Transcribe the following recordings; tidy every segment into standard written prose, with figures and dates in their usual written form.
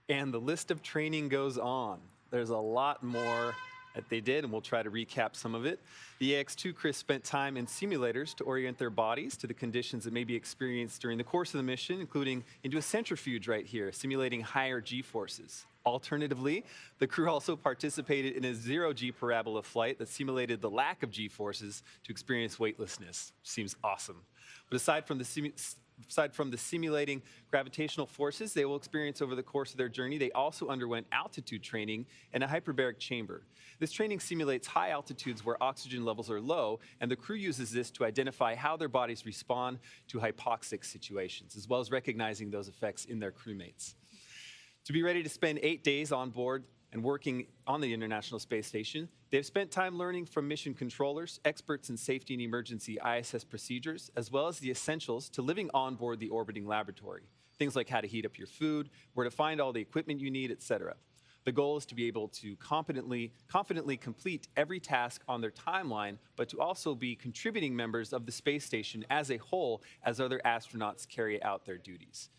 And the list of training goes on. There's a lot more that they did, and we'll try to recap some of it. The Ax-2 crew spent time in simulators to orient their bodies to the conditions that may be experienced during the course of the mission, including into a centrifuge right here, simulating higher G-forces. Alternatively, the crew also participated in a zero-G parabola flight that simulated the lack of G-forces to experience weightlessness. Seems awesome. But aside from the simulating gravitational forces they will experience over the course of their journey, they also underwent altitude training in a hyperbaric chamber. This training simulates high altitudes where oxygen levels are low, and the crew uses this to identify how their bodies respond to hypoxic situations, as well as recognizing those effects in their crewmates. To be ready to spend 8 days on board and working on the International Space Station, they've spent time learning from mission controllers, experts in safety and emergency ISS procedures, as well as the essentials to living on board the orbiting laboratory. Things like how to heat up your food, where to find all the equipment you need, etc. The goal is to be able to confidently complete every task on their timeline, but to also be contributing members of the space station as a whole as other astronauts carry out their duties.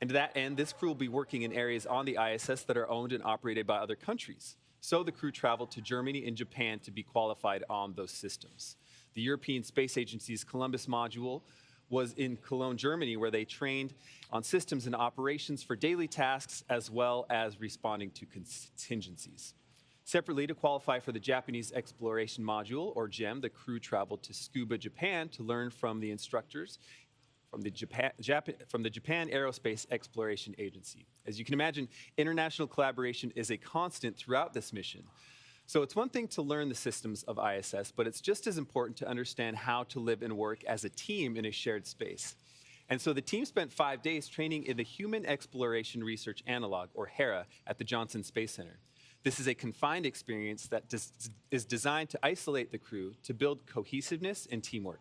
And to that end, this crew will be working in areas on the ISS that are owned and operated by other countries. So the crew traveled to Germany and Japan to be qualified on those systems. The European Space Agency's Columbus module was in Cologne, Germany, where they trained on systems and operations for daily tasks, as well as responding to contingencies. Separately, to qualify for the Japanese Exploration Module, or GEM, the crew traveled to Tsukuba, Japan to learn from the instructors from the Japan Aerospace Exploration Agency. As you can imagine, international collaboration is a constant throughout this mission. So it's one thing to learn the systems of ISS, but it's just as important to understand how to live and work as a team in a shared space. And so the team spent 5 days training in the Human Exploration Research Analog, or HERA, at the Johnson Space Center. This is a confined experience that is designed to isolate the crew to build cohesiveness and teamwork.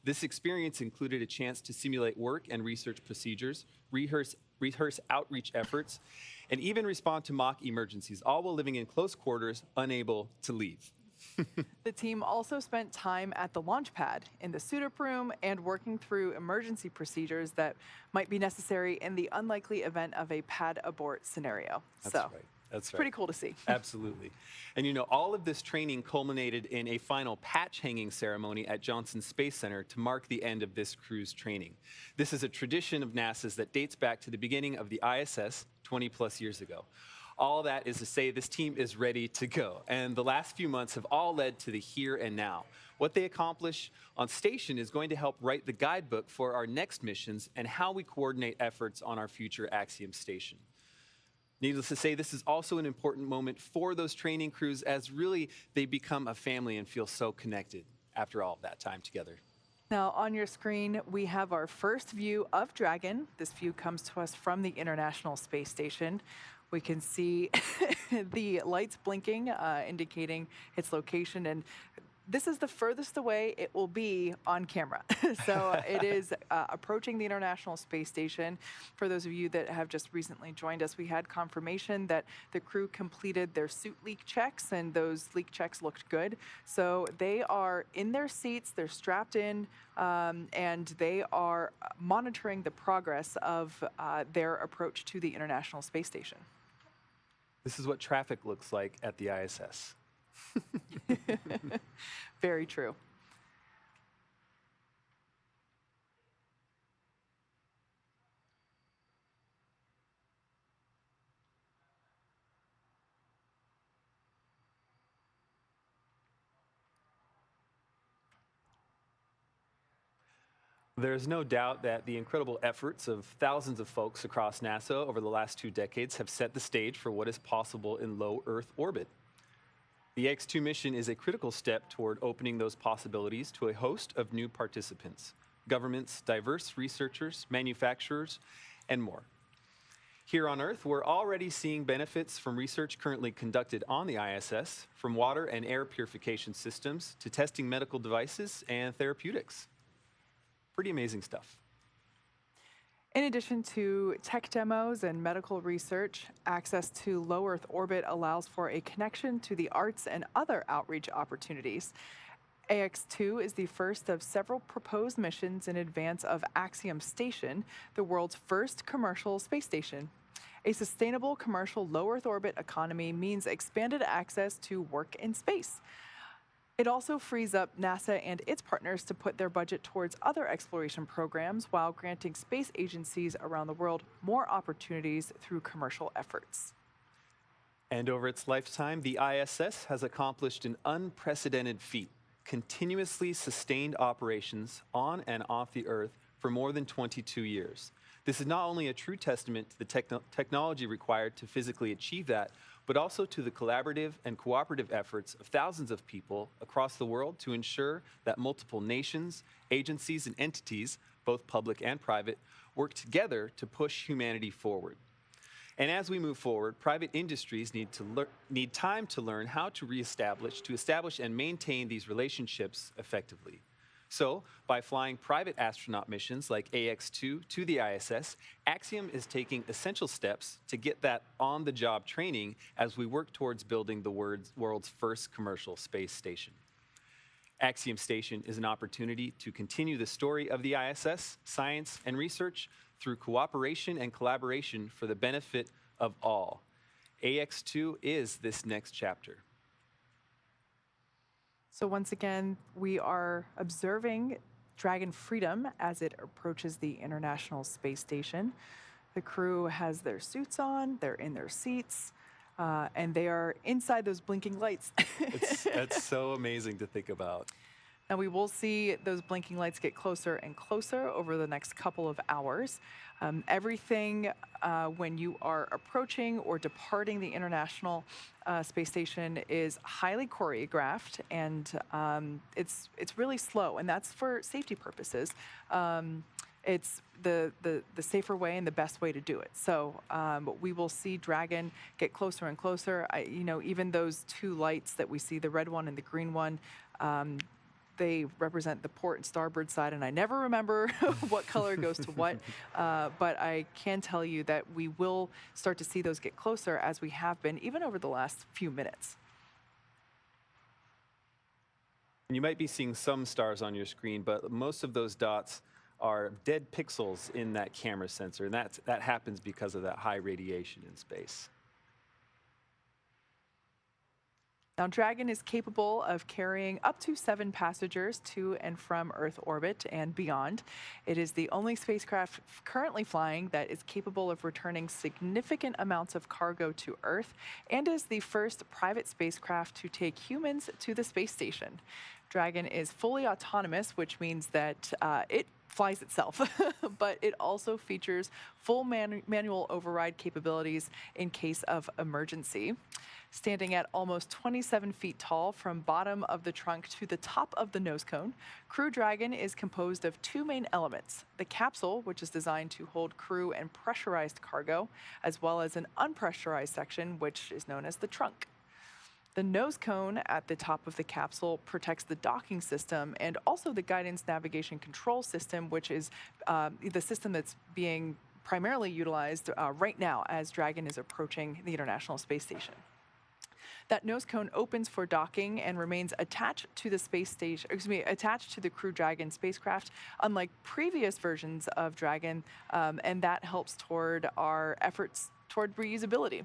This experience included a chance to simulate work and research procedures, rehearse outreach efforts, and even respond to mock emergencies, all while living in close quarters, unable to leave. The team also spent time at the launch pad, in the suit-up room, and working through emergency procedures that might be necessary in the unlikely event of a pad abort scenario. That's right. That's right. Pretty cool to see. Absolutely. And you know, all of this training culminated in a final patch hanging ceremony at Johnson Space Center to mark the end of this crew's training. This is a tradition of NASA's that dates back to the beginning of the ISS 20 plus years ago. All that is to say this team is ready to go. And the last few months have all led to the here and now. What they accomplish on station is going to help write the guidebook for our next missions and how we coordinate efforts on our future Axiom station. Needless to say, this is also an important moment for those training crews as really they become a family and feel so connected after all of that time together. Now, on your screen, we have our first view of Dragon. This view comes to us from the International Space Station. We can see the lights blinking, indicating its location, and this is the furthest away it will be on camera. So it is approaching the International Space Station. For those of you that have just recently joined us, we had confirmation that the crew completed their suit leak checks, and those leak checks looked good. So they are in their seats, they're strapped in, and they are monitoring the progress of their approach to the International Space Station. This is what traffic looks like at the ISS. Very true. There's no doubt that the incredible efforts of thousands of folks across NASA over the last 2 decades have set the stage for what is possible in low Earth orbit. The Ax-2 mission is a critical step toward opening those possibilities to a host of new participants, governments, diverse researchers, manufacturers, and more. Here on Earth, we're already seeing benefits from research currently conducted on the ISS, from water and air purification systems to testing medical devices and therapeutics. Pretty amazing stuff. In addition to tech demos and medical research, access to low Earth orbit allows for a connection to the arts and other outreach opportunities. Ax-2 is the first of several proposed missions in advance of Axiom Station, the world's first commercial space station. A sustainable commercial low Earth orbit economy means expanded access to work in space. It also frees up NASA and its partners to put their budget towards other exploration programs while granting space agencies around the world more opportunities through commercial efforts. And over its lifetime, the ISS has accomplished an unprecedented feat, continuously sustained operations on and off the Earth for more than 22 years. This is not only a true testament to the technology required to physically achieve that, but also to the collaborative and cooperative efforts of thousands of people across the world to ensure that multiple nations, agencies, and entities, both public and private, work together to push humanity forward. And as we move forward, private industries need time to learn how to establish and maintain these relationships effectively. So, by flying private astronaut missions like Ax-2 to the ISS, Axiom is taking essential steps to get that on-the-job training as we work towards building the world's first commercial space station. Axiom Station is an opportunity to continue the story of the ISS, science, and research through cooperation and collaboration for the benefit of all. Ax-2 is this next chapter. So once again, we are observing Dragon Freedom as it approaches the International Space Station. The crew has their suits on, they're in their seats, and they are inside those blinking lights. That's so amazing to think about. Now we will see those blinking lights get closer and closer over the next couple of hours. Everything when you are approaching or departing the International Space Station is highly choreographed, and it's really slow, and that's for safety purposes. It's the safer way and the best way to do it. So we will see Dragon get closer and closer. Even those two lights that we see, the red one and the green one, they represent the port and starboard side, and I never remember what color goes to what, but I can tell you that we will start to see those get closer as we have been, even over the last few minutes. You might be seeing some stars on your screen, but most of those dots are dead pixels in that camera sensor, and that happens because of that high radiation in space. Now, Dragon is capable of carrying up to 7 passengers to and from Earth orbit and beyond. It is the only spacecraft currently flying that is capable of returning significant amounts of cargo to Earth, and is the first private spacecraft to take humans to the space station. Dragon is fully autonomous, which means that it flies itself, but it also features full manual override capabilities in case of emergency. Standing at almost 27 feet tall from bottom of the trunk to the top of the nose cone, Crew Dragon is composed of 2 main elements: the capsule, which is designed to hold crew and pressurized cargo, as well as an unpressurized section, which is known as the trunk. The nose cone at the top of the capsule protects the docking system and also the guidance navigation control system, which is the system that's being primarily utilized right now as Dragon is approaching the International Space Station. That nose cone opens for docking and remains attached to the space station, attached to the Crew Dragon spacecraft, unlike previous versions of Dragon, and that helps toward our efforts toward reusability.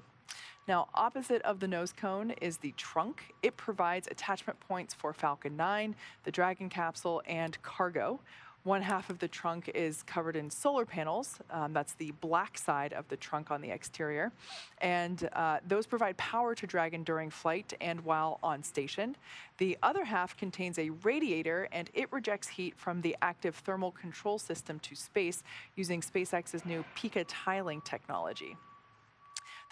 Now, opposite of the nose cone is the trunk. It provides attachment points for Falcon 9, the Dragon capsule, and cargo. One half of the trunk is covered in solar panels. That's the black side of the trunk on the exterior. And those provide power to Dragon during flight and while on station. The other half contains a radiator, and it rejects heat from the active thermal control system to space using SpaceX's new Pika tiling technology.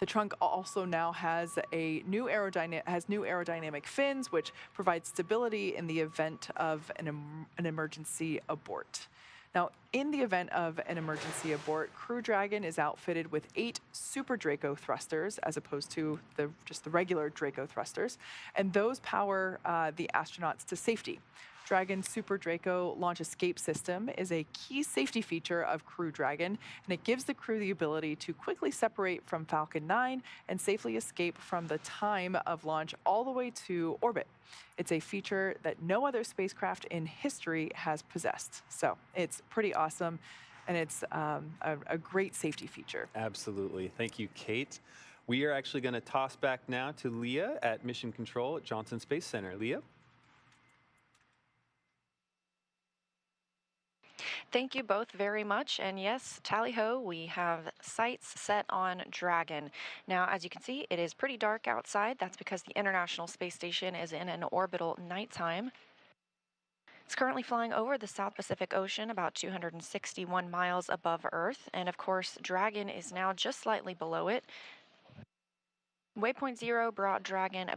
The trunk also now has new aerodynamic fins, which provide stability in the event of an emergency abort. Now, in the event of an emergency abort, Crew Dragon is outfitted with 8 Super Draco thrusters, as opposed to just the regular Draco thrusters, and those power the astronauts to safety. Dragon's Super Draco launch escape system is a key safety feature of Crew Dragon, and it gives the crew the ability to quickly separate from Falcon 9 and safely escape from the time of launch all the way to orbit. It's a feature that no other spacecraft in history has possessed, so it's pretty awesome. and it's a great safety feature. Absolutely. Thank you, Kate. We are actually going to toss back now to Leah at Mission Control at Johnson Space Center. Leah? Thank you both very much. And yes, tally ho, we have sights set on Dragon. Now, as you can see, it is pretty dark outside. That's because the International Space Station is in an orbital nighttime. It's currently flying over the South Pacific Ocean, about 261 miles above Earth. And of course, Dragon is now just slightly below it. Waypoint 0 brought Dragon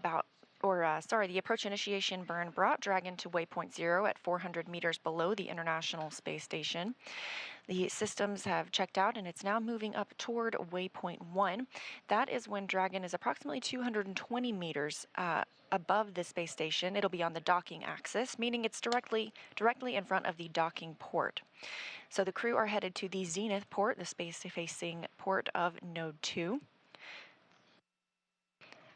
the approach initiation burn brought Dragon to Waypoint 0 at 400 meters below the International Space Station. The systems have checked out and it's now moving up toward Waypoint 1. That is when Dragon is approximately 220 meters above the space station. It'll be on the docking axis, meaning it's directly in front of the docking port. So the crew are headed to the Zenith port, the space-facing port of Node 2.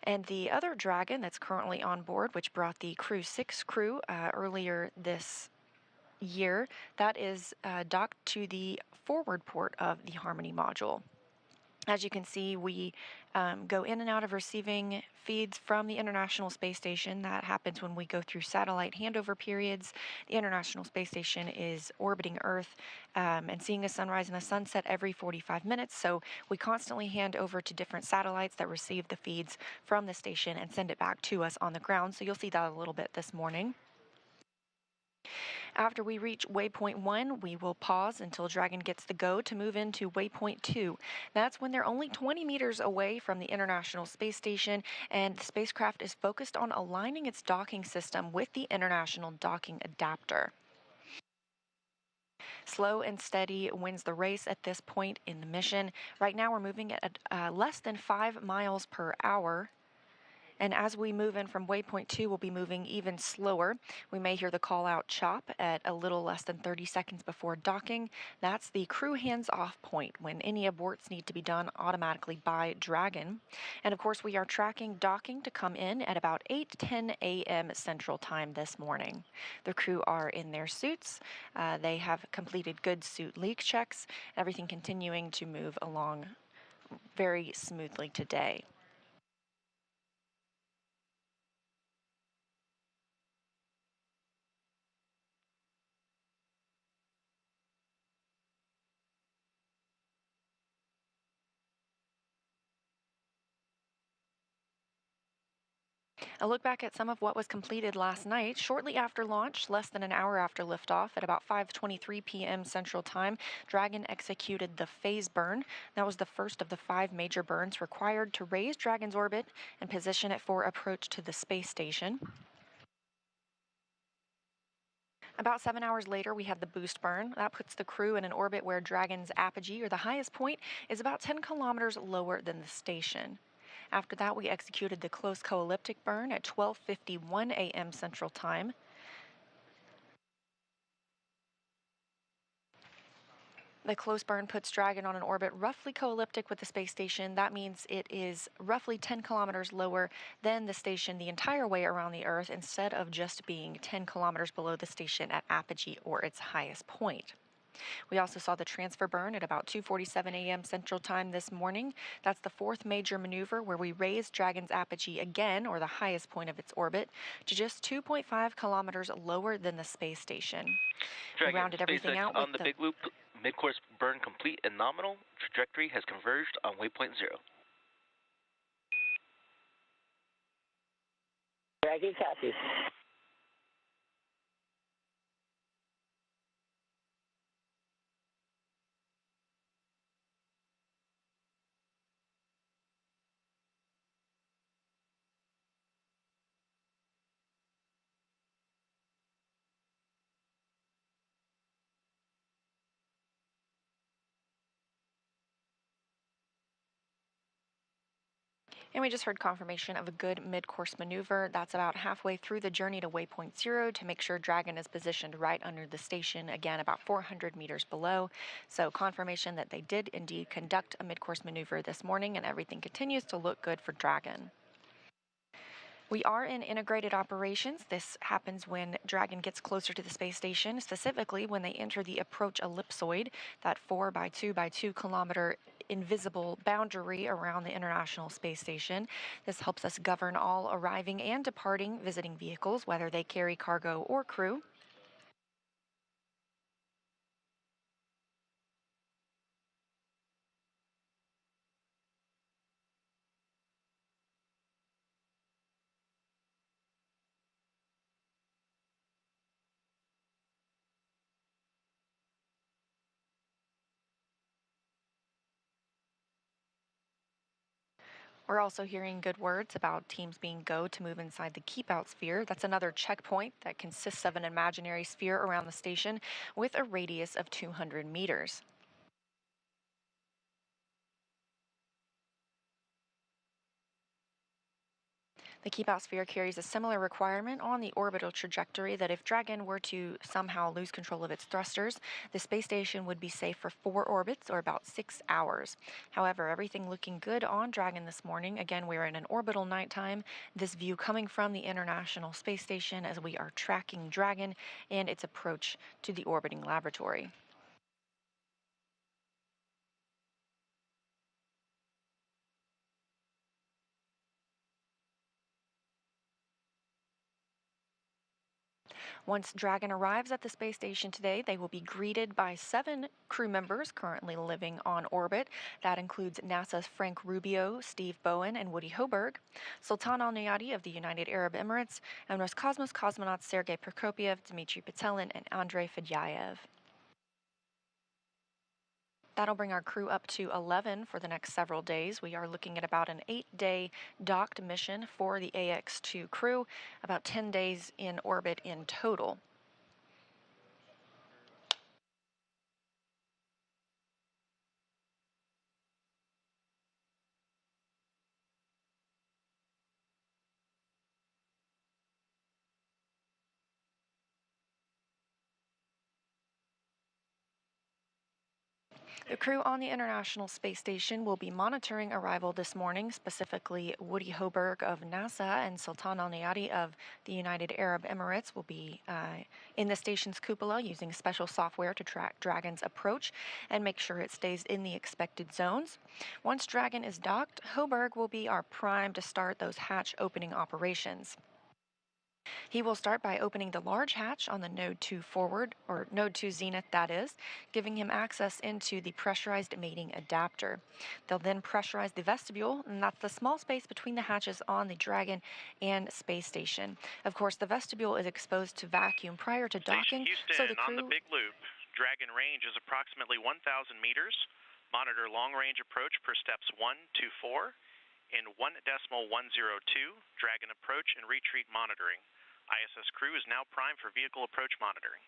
And the other Dragon that's currently on board, which brought the Crew 6 crew earlier this year, that is docked to the forward port of the Harmony module. As you can see, we go in and out of receiving feeds from the International Space Station. That happens when we go through satellite handover periods. The International Space Station is orbiting Earth and seeing a sunrise and a sunset every 45 minutes. So we constantly hand over to different satellites that receive the feeds from the station and send it back to us on the ground. So you'll see that a little bit this morning. After we reach Waypoint 1, we will pause until Dragon gets the go to move into Waypoint 2. That's when they're only 20 meters away from the International Space Station, and the spacecraft is focused on aligning its docking system with the International Docking Adapter. Slow and steady wins the race at this point in the mission. Right now we're moving at less than 5 miles per hour. And as we move in from Waypoint 2, we'll be moving even slower. We may hear the call-out chop at a little less than 30 seconds before docking. That's the crew hands-off point, when any aborts need to be done automatically by Dragon. And of course, we are tracking docking to come in at about 8:10 a.m. Central Time this morning. The crew are in their suits. They have completed good suit leak checks, everything continuing to move along very smoothly today. A look back at some of what was completed last night. Shortly after launch, less than an hour after liftoff, at about 5:23 p.m. Central Time, Dragon executed the phase burn. That was the first of the 5 major burns required to raise Dragon's orbit and position it for approach to the space station. About 7 hours later, we had the boost burn. That puts the crew in an orbit where Dragon's apogee, or the highest point, is about 10 kilometers lower than the station. After that, we executed the close co-elliptic burn at 12:51 a.m. Central Time. The close burn puts Dragon on an orbit roughly co-elliptic with the space station. That means it is roughly 10 kilometers lower than the station the entire way around the Earth, instead of just being 10 kilometers below the station at apogee, or its highest point. We also saw the transfer burn at about 2:47 a.m. Central Time this morning. That's the 4th major maneuver where we raised Dragon's apogee again, or the highest point of its orbit, to just 2.5 kilometers lower than the space station. Dragon, we rounded everything SpaceX out on with the big loop. Mid-course burn complete and nominal. Trajectory has converged on Waypoint 0. Dragon copies. And we just heard confirmation of a good mid-course maneuver. That's about halfway through the journey to Waypoint 0 to make sure Dragon is positioned right under the station, again about 400 meters below. So confirmation that they did indeed conduct a mid-course maneuver this morning, and everything continues to look good for Dragon. We are in integrated operations. This happens when Dragon gets closer to the space station, specifically when they enter the approach ellipsoid, that 4 by 2 by 2 kilometer invisible boundary around the International Space Station. This helps us govern all arriving and departing visiting vehicles, whether they carry cargo or crew. We're also hearing good words about teams being go to move inside the keep out sphere. That's another checkpoint that consists of an imaginary sphere around the station with a radius of 200 meters. The keep out sphere carries a similar requirement on the orbital trajectory that if Dragon were to somehow lose control of its thrusters, the space station would be safe for 4 orbits or about 6 hours. However, everything looking good on Dragon this morning. Again, we're in an orbital nighttime. This view coming from the International Space Station as we are tracking Dragon and its approach to the orbiting laboratory. Once Dragon arrives at the space station today, they will be greeted by 7 crew members currently living on orbit. That includes NASA's Frank Rubio, Steve Bowen, and Woody Hoberg, Sultan Al Nayati of the United Arab Emirates, and Roscosmos cosmonauts Sergei Prokopyev, Dmitry Petelin, and Andrei Fedyaev. That'll bring our crew up to 11 for the next several days. We are looking at about an 8-day docked mission for the Ax-2 crew, about 10 days in orbit in total. The crew on the International Space Station will be monitoring arrival this morning, specifically Woody Hoberg of NASA and Sultan Al Nayati of the United Arab Emirates will be in the station's cupola using special software to track Dragon's approach and make sure it stays in the expected zones. Once Dragon is docked, Hoberg will be our prime to start those hatch opening operations. He will start by opening the large hatch on the Node 2 forward, or Node 2 zenith that is, giving him access into the pressurized mating adapter. They'll then pressurize the vestibule, and that's the small space between the hatches on the Dragon and space station. Of course, the vestibule is exposed to vacuum prior to docking, Houston, so the crew... on the big loop, Dragon range is approximately 1,000 meters. Monitor long-range approach per steps 1 to 4. In 1.102, Dragon approach and retreat monitoring. ISS crew is now primed for vehicle approach monitoring.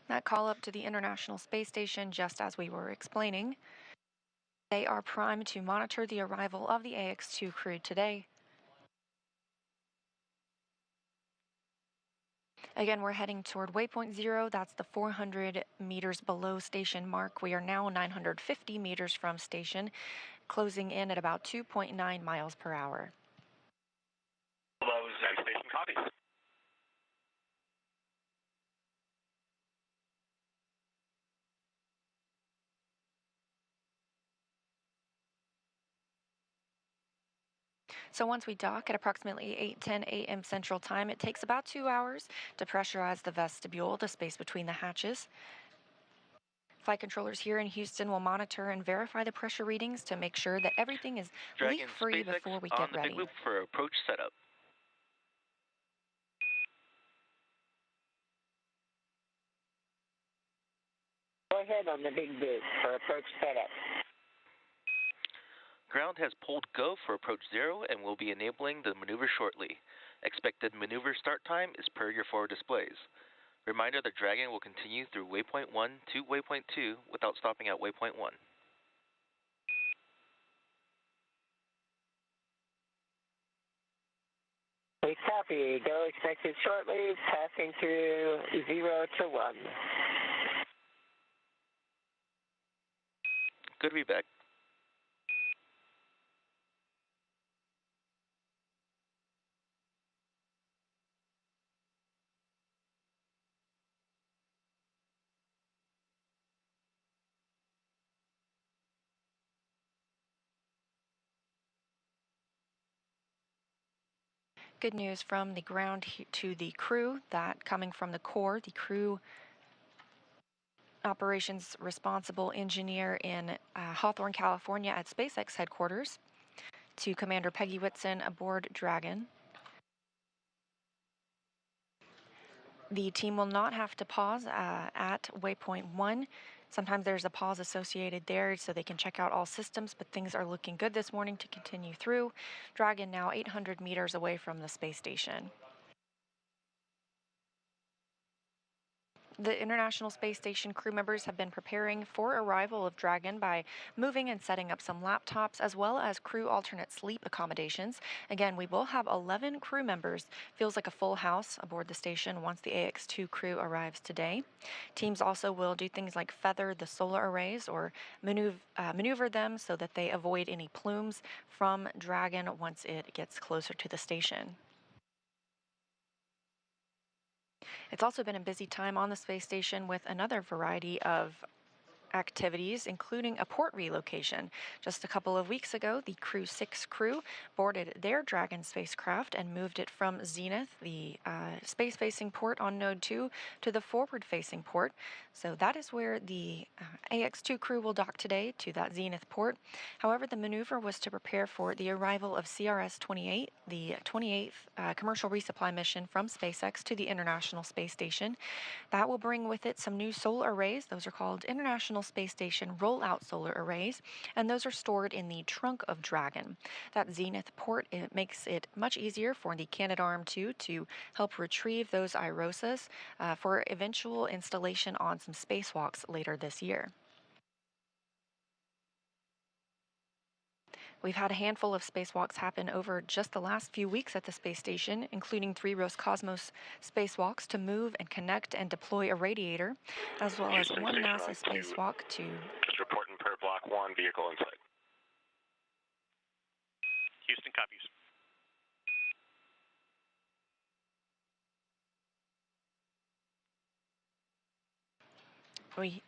That call up to the International Space Station, just as we were explaining. They are primed to monitor the arrival of the Ax-2 crew today. Again, we're heading toward waypoint 0. That's the 400 meters below station mark. We are now 950 meters from station, closing in at about 2.9 miles per hour. Hello, station copies. So once we dock at approximately 8:10 a.m. Central Time, it takes about 2 hours to pressurize the vestibule, the space between the hatches. Flight controllers here in Houston will monitor and verify the pressure readings to make sure that everything is leak-free before we get ready. Big loop for approach setup. Go ahead on the big loop for approach setup. Ground has pulled go for approach 0 and will be enabling the maneuver shortly. Expected maneuver start time is per your forward displays. Reminder that Dragon will continue through waypoint 1 to waypoint 2 without stopping at waypoint 1. We copy. Go expected shortly, passing through 0 to 1. Good to be back. Good news from the ground to the crew, that coming from the core, the crew operations responsible engineer in Hawthorne, California at SpaceX headquarters, to Commander Peggy Whitson aboard Dragon. The team will not have to pause at waypoint 1. Sometimes there's a pause associated there so they can check out all systems, but things are looking good this morning to continue through. Dragon now 800 meters away from the space station. The International Space Station crew members have been preparing for arrival of Dragon by moving and setting up some laptops as well as crew alternate sleep accommodations. Again, we will have 11 crew members. Feels like a full house aboard the station once the Ax-2 crew arrives today. Teams also will do things like feather the solar arrays or maneuver them so that they avoid any plumes from Dragon once it gets closer to the station. It's also been a busy time on the space station with another variety of activities, including a port relocation. Just a couple of weeks ago, the Crew 6 crew boarded their Dragon spacecraft and moved it from Zenith, the space-facing port on Node 2, to the forward-facing port. So that is where the Ax-2 crew will dock today, to that Zenith port. However, the maneuver was to prepare for the arrival of CRS-28, the 28th commercial resupply mission from SpaceX to the International Space Station. That will bring with it some new solar arrays. Those are called International Space Station rollout solar arrays, and those are stored in the trunk of Dragon. That Zenith port, it makes it much easier for the Canadarm2 to help retrieve those IROSAs for eventual installation on some spacewalks later this year. We've had a handful of spacewalks happen over just the last few weeks at the space station, including 3 Roscosmos spacewalks to move and connect and deploy a radiator, as well as 1 NASA spacewalk to... Just reporting per block 1, vehicle inside. Houston copies. We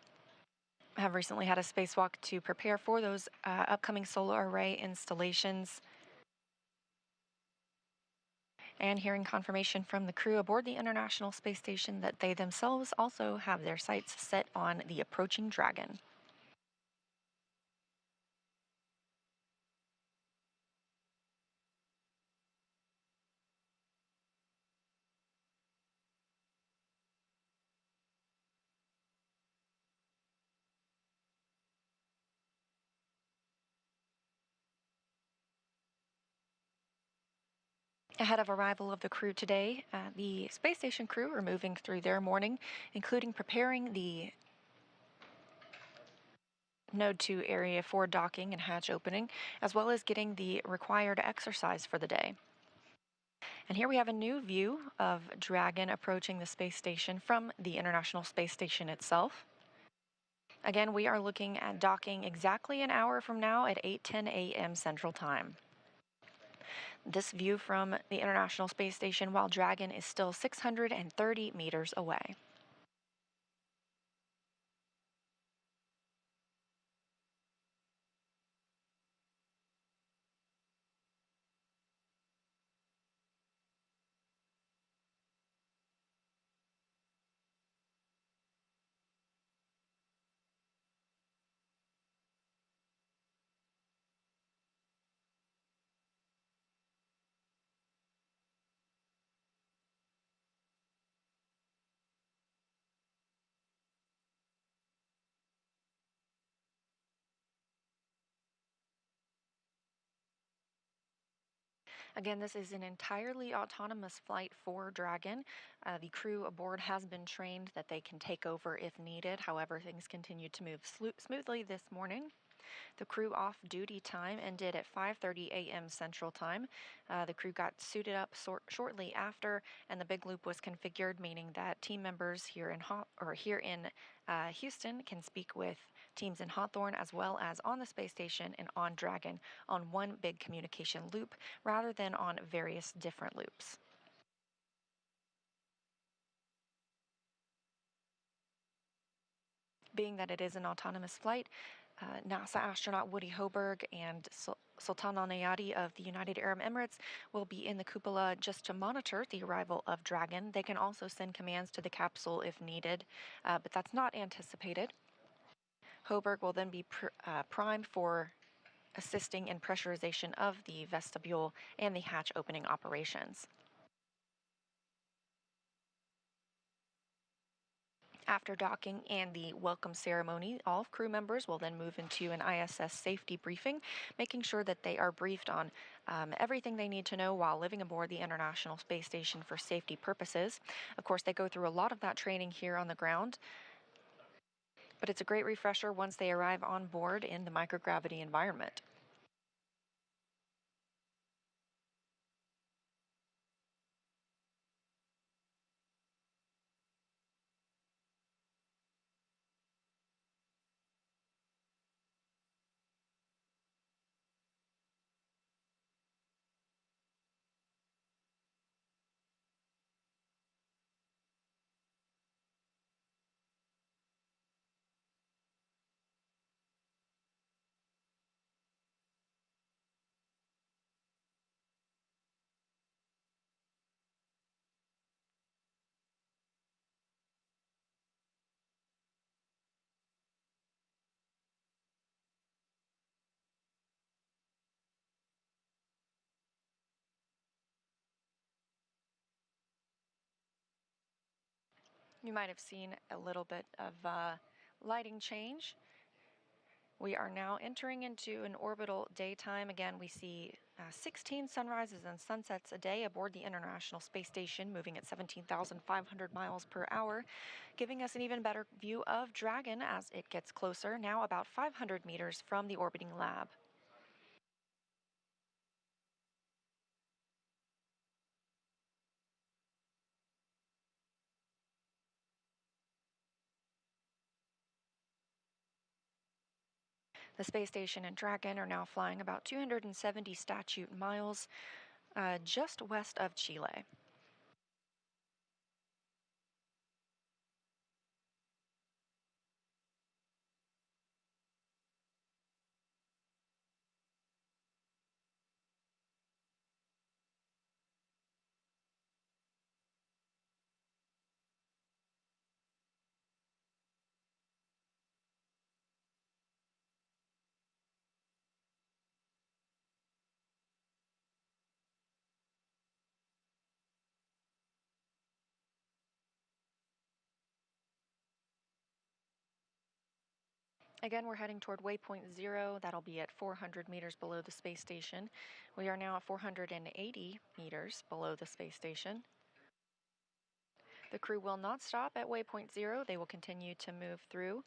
have recently had a spacewalk to prepare for those upcoming solar array installations. And hearing confirmation from the crew aboard the International Space Station that they themselves also have their sights set on the approaching Dragon. Ahead of arrival of the crew today, the space station crew are moving through their morning, including preparing the Node 2 area for docking and hatch opening, as well as getting the required exercise for the day. And here we have a new view of Dragon approaching the space station from the International Space Station itself. Again, we are looking at docking exactly an hour from now at 8:10 a.m. Central Time. This view from the International Space Station while Dragon is still 630 meters away. Again, this is an entirely autonomous flight for Dragon. The crew aboard has been trained that they can take over if needed. However, things continue to move smoothly this morning. The crew off-duty time ended at 5:30 a.m. Central Time. The crew got suited up shortly after, and the big loop was configured, meaning that team members here in Houston can speak with teams in Hawthorne as well as on the space station and on Dragon on one big communication loop rather than on various different loops. Being that it is an autonomous flight, NASA astronaut Woody Hoberg and Sultan Al Nayati of the United Arab Emirates will be in the cupola just to monitor the arrival of Dragon. They can also send commands to the capsule if needed, but that's not anticipated. Hoberg will then be primed for assisting in pressurization of the vestibule and the hatch opening operations. After docking and the welcome ceremony, all crew members will then move into an ISS safety briefing, making sure that they are briefed on everything they need to know while living aboard the International Space Station for safety purposes. Of course, they go through a lot of that training here on the ground, but it's a great refresher once they arrive on board in the microgravity environment. You might have seen a little bit of lighting change. We are now entering into an orbital daytime. Again, we see 16 sunrises and sunsets a day aboard the International Space Station, moving at 17,500 miles per hour, giving us an even better view of Dragon as it gets closer, now about 500 meters from the orbiting lab. The space station and Dragon are now flying about 270 statute miles just west of Chile. Again, we're heading toward waypoint 0. That'll be at 400 meters below the space station. We are now at 480 meters below the space station. The crew will not stop at waypoint 0. They will continue to move through.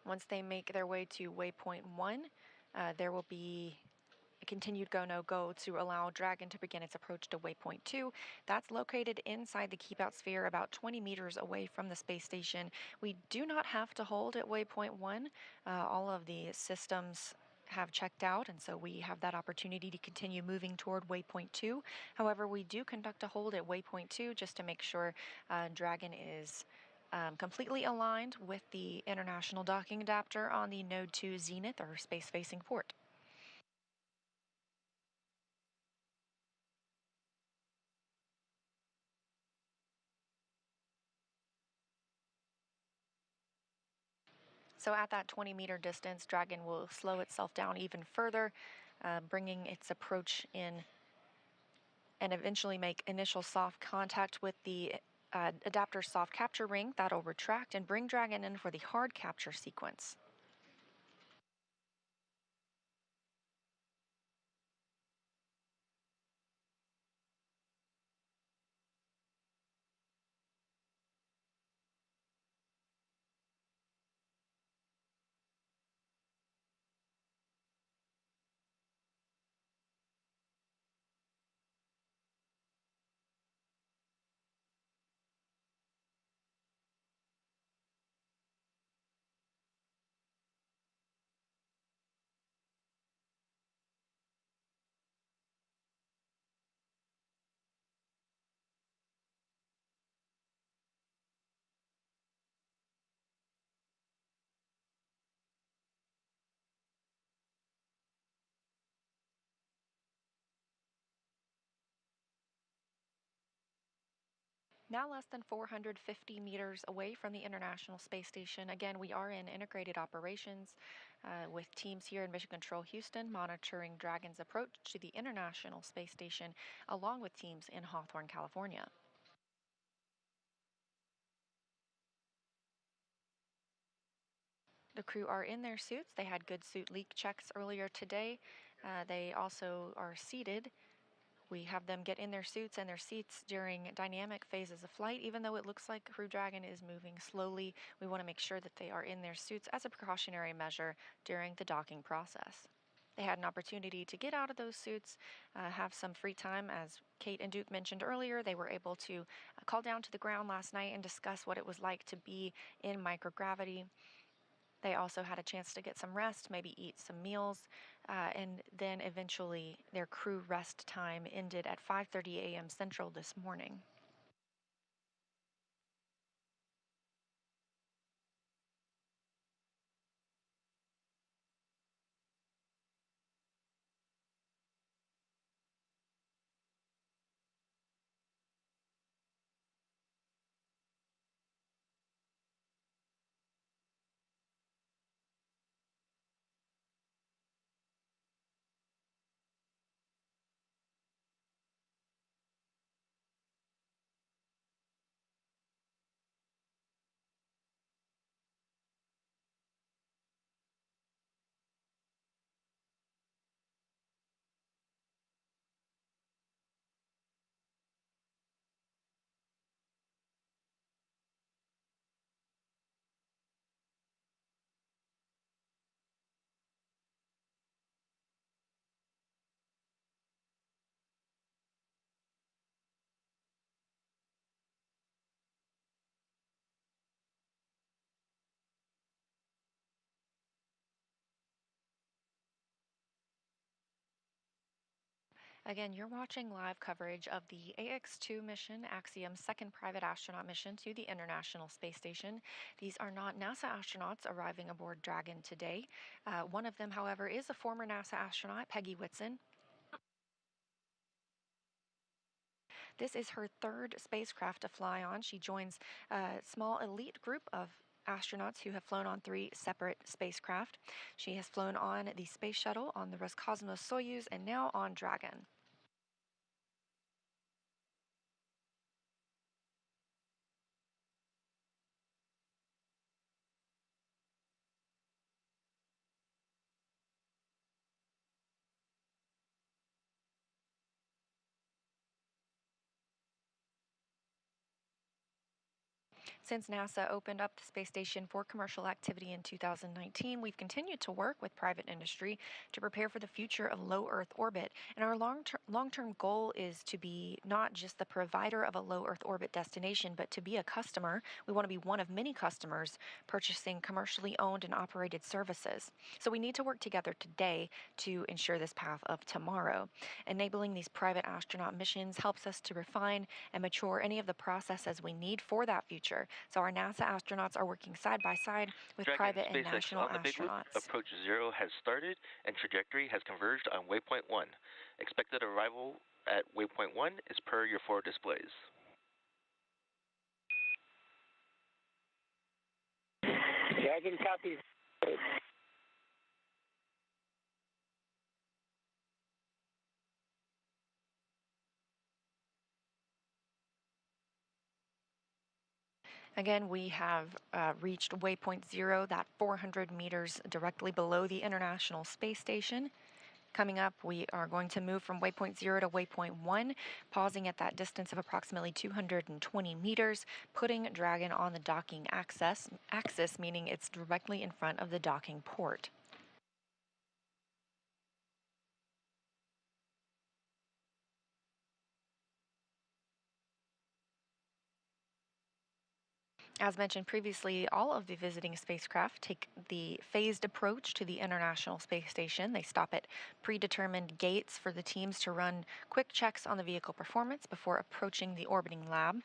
Once they make their way to waypoint 1, there will be a continued go-no-go to allow Dragon to begin its approach to waypoint 2. That's located inside the keep-out sphere about 20 meters away from the space station. We do not have to hold at waypoint 1. All of the systems have checked out, and so we have that opportunity to continue moving toward waypoint 2. However, we do conduct a hold at waypoint 2 just to make sure Dragon is completely aligned with the international docking adapter on the Node 2 Zenith, or space-facing port. So at that 20-meter distance, Dragon will slow itself down even further, bringing its approach in and eventually make initial soft contact with the adapter soft capture ring. That'll retract and bring Dragon in for the hard capture sequence. Now less than 450 meters away from the International Space Station. Again, we are in integrated operations with teams here in Mission Control Houston monitoring Dragon's approach to the International Space Station, along with teams in Hawthorne, California. The crew are in their suits. They had good suit leak checks earlier today. They also are seated. We have them get in their suits and their seats during dynamic phases of flight. Even though it looks like Crew Dragon is moving slowly, we want to make sure that they are in their suits as a precautionary measure during the docking process. They had an opportunity to get out of those suits, have some free time. As Kate and Duke mentioned earlier, they were able to call down to the ground last night and discuss what it was like to be in microgravity. They also had a chance to get some rest, maybe eat some meals, and then eventually their crew rest time ended at 5:30 a.m. Central this morning. Again, you're watching live coverage of the Ax-2 mission, Axiom's second private astronaut mission to the International Space Station. These are not NASA astronauts arriving aboard Dragon today. One of them, however, is a former NASA astronaut, Peggy Whitson. This is her third spacecraft to fly on. She joins a small elite group of astronauts who have flown on 3 separate spacecraft. She has flown on the Space Shuttle, on the Roscosmos Soyuz, and now on Dragon. Since NASA opened up the space station for commercial activity in 2019, we've continued to work with private industry to prepare for the future of low Earth orbit. And our long-term goal is to be not just the provider of a low Earth orbit destination, but to be a customer. We want to be one of many customers purchasing commercially owned and operated services. So we need to work together today to ensure this path of tomorrow. Enabling these private astronaut missions helps us to refine and mature any of the processes we need for that future. So our NASA astronauts are working side by side with Dragon private and SpaceX national on the Big Loop. astronauts. Approach 0 has started and trajectory has converged on Waypoint 1. Expected arrival at Waypoint 1 is per your forward displays. Dragon copies. Again, we have reached waypoint 0, that 400 meters directly below the International Space Station. Coming up, we are going to move from waypoint 0 to waypoint 1, pausing at that distance of approximately 220 meters, putting Dragon on the docking axis, meaning it's directly in front of the docking port. As mentioned previously, all of the visiting spacecraft take the phased approach to the International Space Station. They stop at predetermined gates for the teams to run quick checks on the vehicle performance before approaching the orbiting lab.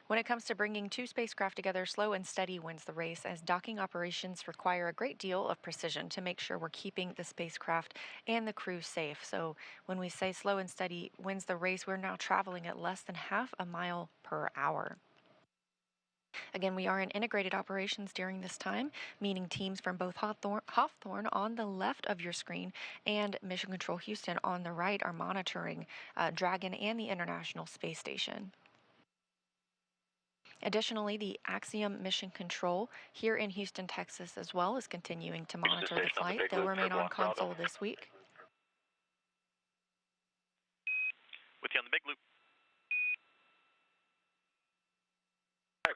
When it comes to bringing two spacecraft together, slow and steady wins the race, as docking operations require a great deal of precision to make sure we're keeping the spacecraft and the crew safe. So when we say slow and steady wins the race, we're now traveling at less than half a mile per hour. Again, we are in integrated operations during this time, meaning teams from both Hawthorne on the left of your screen and Mission Control Houston on the right are monitoring Dragon and the International Space Station. Additionally, the Axiom Mission Control here in Houston, Texas as well is continuing to monitor the flight. They'll remain on console this week. With you on the big loop.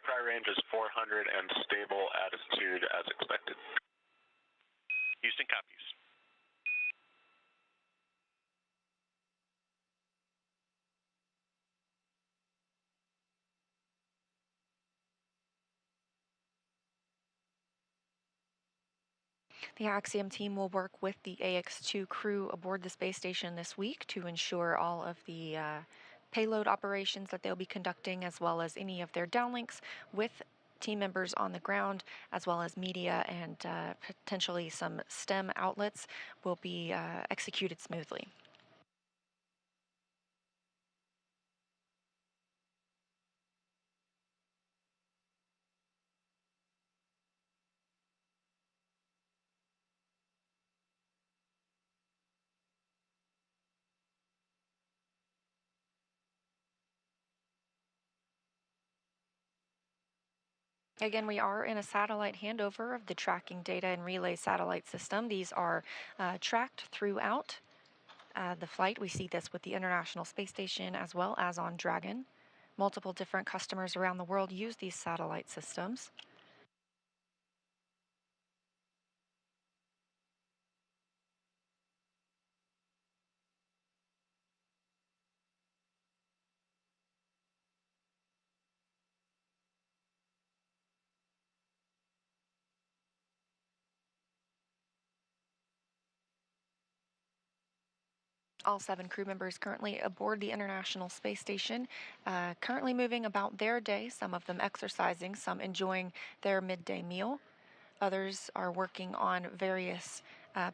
Prior range is 400 and stable attitude as expected. Houston copies. The Axiom team will work with the Ax-2 crew aboard the space station this week to ensure all of the payload operations that they'll be conducting, as well as any of their downlinks with team members on the ground, as well as media and potentially some STEM outlets, will be executed smoothly. Again, we are in a satellite handover of the tracking data and relay satellite system. These are tracked throughout the flight. We see this with the International Space Station as well as on Dragon. Multiple different customers around the world use these satellite systems. All 7 crew members currently aboard the International Space Station, currently moving about their day, some of them exercising, some enjoying their midday meal. Others are working on various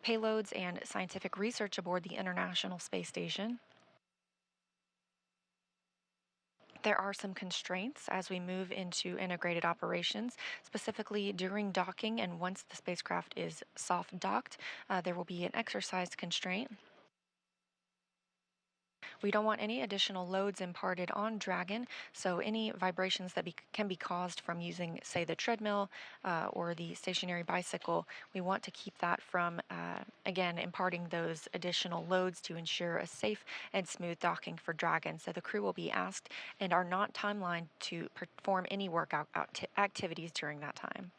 payloads and scientific research aboard the International Space Station. There are some constraints as we move into integrated operations, specifically during docking, and once the spacecraft is soft docked, there will be an exercise constraint. We don't want any additional loads imparted on Dragon, so any vibrations that can be caused from using, say, the treadmill or the stationary bicycle, we want to keep that from, again, imparting those additional loads to ensure a safe and smooth docking for Dragon. So the crew will be asked and are not timelined to perform any workout activities during that time.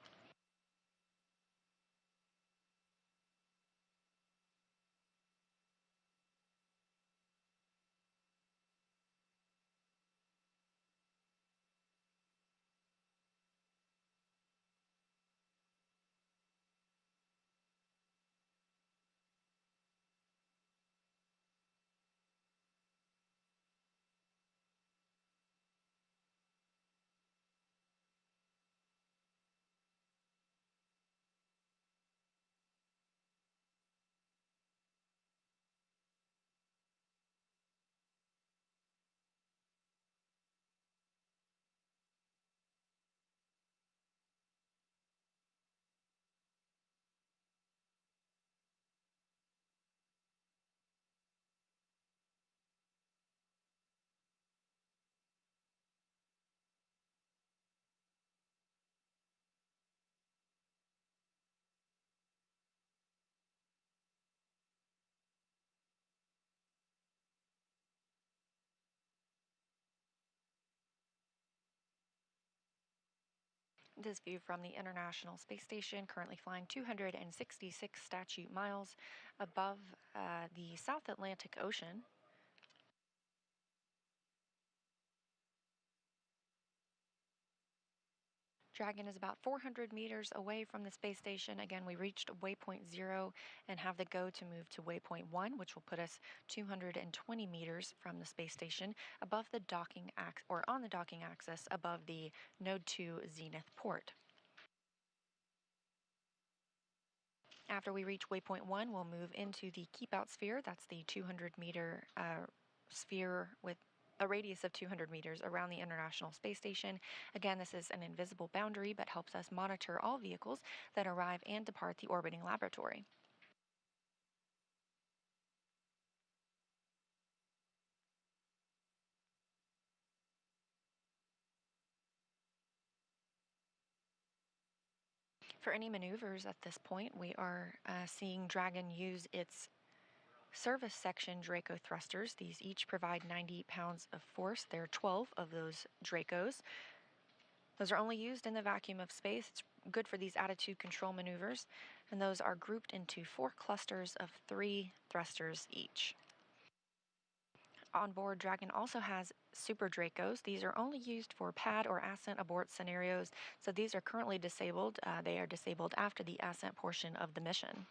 This view from the International Space Station, currently flying 266 statute miles above the South Atlantic Ocean. Dragon is about 400 meters away from the space station. Again, we reached waypoint 0 and have the go to move to waypoint 1, which will put us 220 meters from the space station above the docking on the docking axis above the Node 2 zenith port. After we reach waypoint 1, we'll move into the keep out sphere. That's the 200-meter sphere with a radius of 200 meters around the International Space Station. Again, this is an invisible boundary, but helps us monitor all vehicles that arrive and depart the orbiting laboratory. For any maneuvers at this point, we are seeing Dragon use its service section Draco thrusters. These each provide 90 pounds of force. There are 12 of those Dracos. Those are only used in the vacuum of space. It's good for these attitude control maneuvers, and those are grouped into 4 clusters of 3 thrusters each. On board, Dragon also has Super Dracos. These are only used for pad or ascent abort scenarios, so these are currently disabled. They are disabled after the ascent portion of the mission.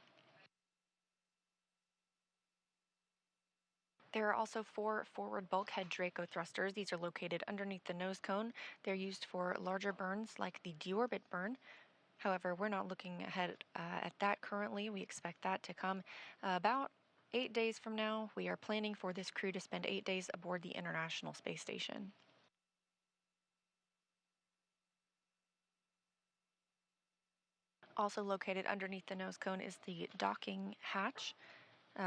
There are also 4 forward bulkhead Draco thrusters. These are located underneath the nose cone. They're used for larger burns like the deorbit burn. However, we're not looking ahead at that currently. We expect that to come about 8 days from now. We are planning for this crew to spend 8 days aboard the International Space Station. Also located underneath the nose cone is the docking hatch.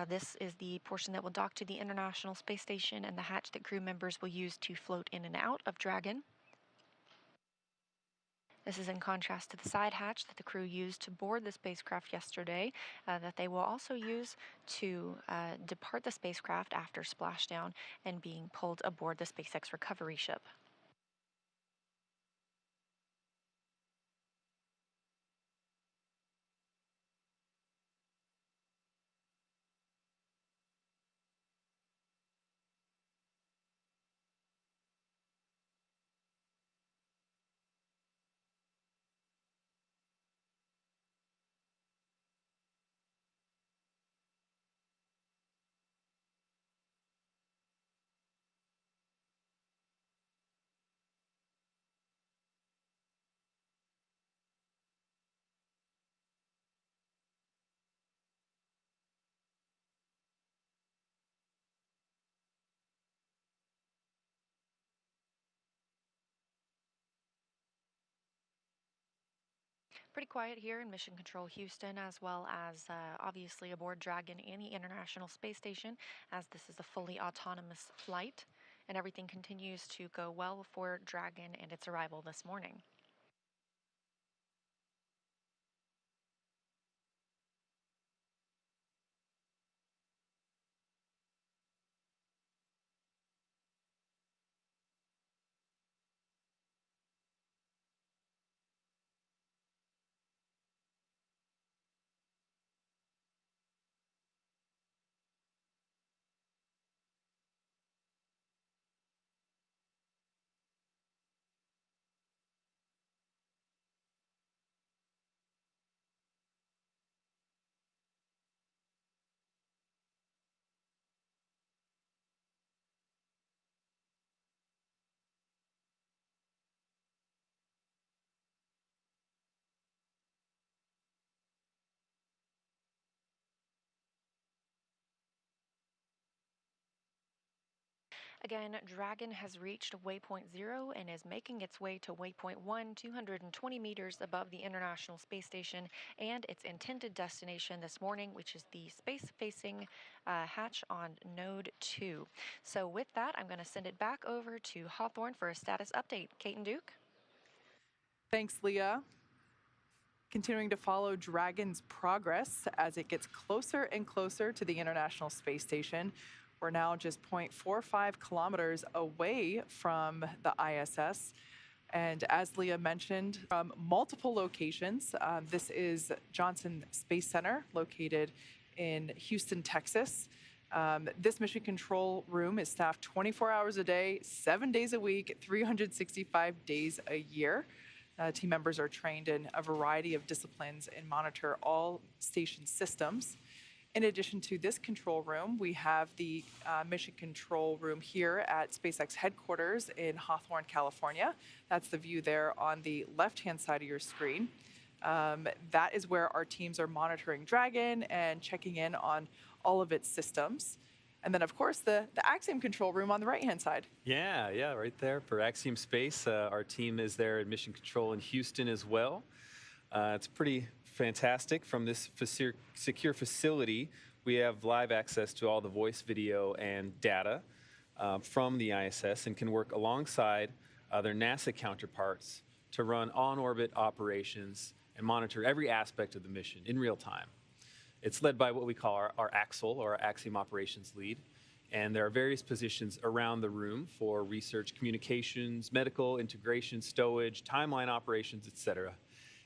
This is the portion that will dock to the International Space Station and the hatch that crew members will use to float in and out of Dragon. This is in contrast to the side hatch that the crew used to board the spacecraft yesterday, that they will also use to depart the spacecraft after splashdown and being pulled aboard the SpaceX recovery ship. Pretty quiet here in Mission Control Houston, as well as obviously aboard Dragon and the International Space Station, as this is a fully autonomous flight, and everything continues to go well for Dragon and its arrival this morning. Again, Dragon has reached waypoint 0 and is making its way to waypoint 1, 220 meters above the International Space Station and its intended destination this morning, which is the space-facing hatch on Node 2. So with that, I'm going to send it back over to Hawthorne for a status update. Kate and Duke? Thanks, Leah. Continuing to follow Dragon's progress as it gets closer and closer to the International Space Station. We're now just 0.45 kilometers away from the ISS. And as Leah mentioned, from multiple locations, this is Johnson Space Center located in Houston, Texas. This mission control room is staffed 24 hours a day, 7 days a week, 365 days a year. Team members are trained in a variety of disciplines and monitor all station systems. In addition to this control room, we have the mission control room here at SpaceX headquarters in Hawthorne, California. That's the view there on the left-hand side of your screen. That is where our teams are monitoring Dragon and checking in on all of its systems. And then, of course, the Axiom control room on the right-hand side. Yeah, right there for Axiom Space. Our team is there at Mission Control in Houston as well. It's pretty fantastic. From this secure facility, we have live access to all the voice, video, and data from the ISS and can work alongside their NASA counterparts to run on-orbit operations and monitor every aspect of the mission in real time. It's led by what we call our Axel, or our Axiom Operations Lead. And there are various positions around the room for research, communications, medical, integration, stowage, timeline operations, etc.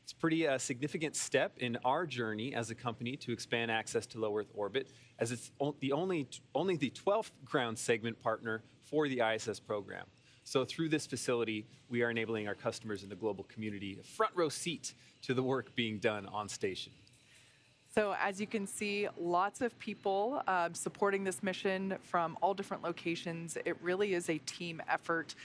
It's a pretty significant step in our journey as a company to expand access to low Earth orbit, as it's only the 12th ground segment partner for the ISS program. So through this facility, we are enabling our customers in the global community a front row seat to the work being done on station. So as you can see, lots of people supporting this mission from all different locations. It really is a team effort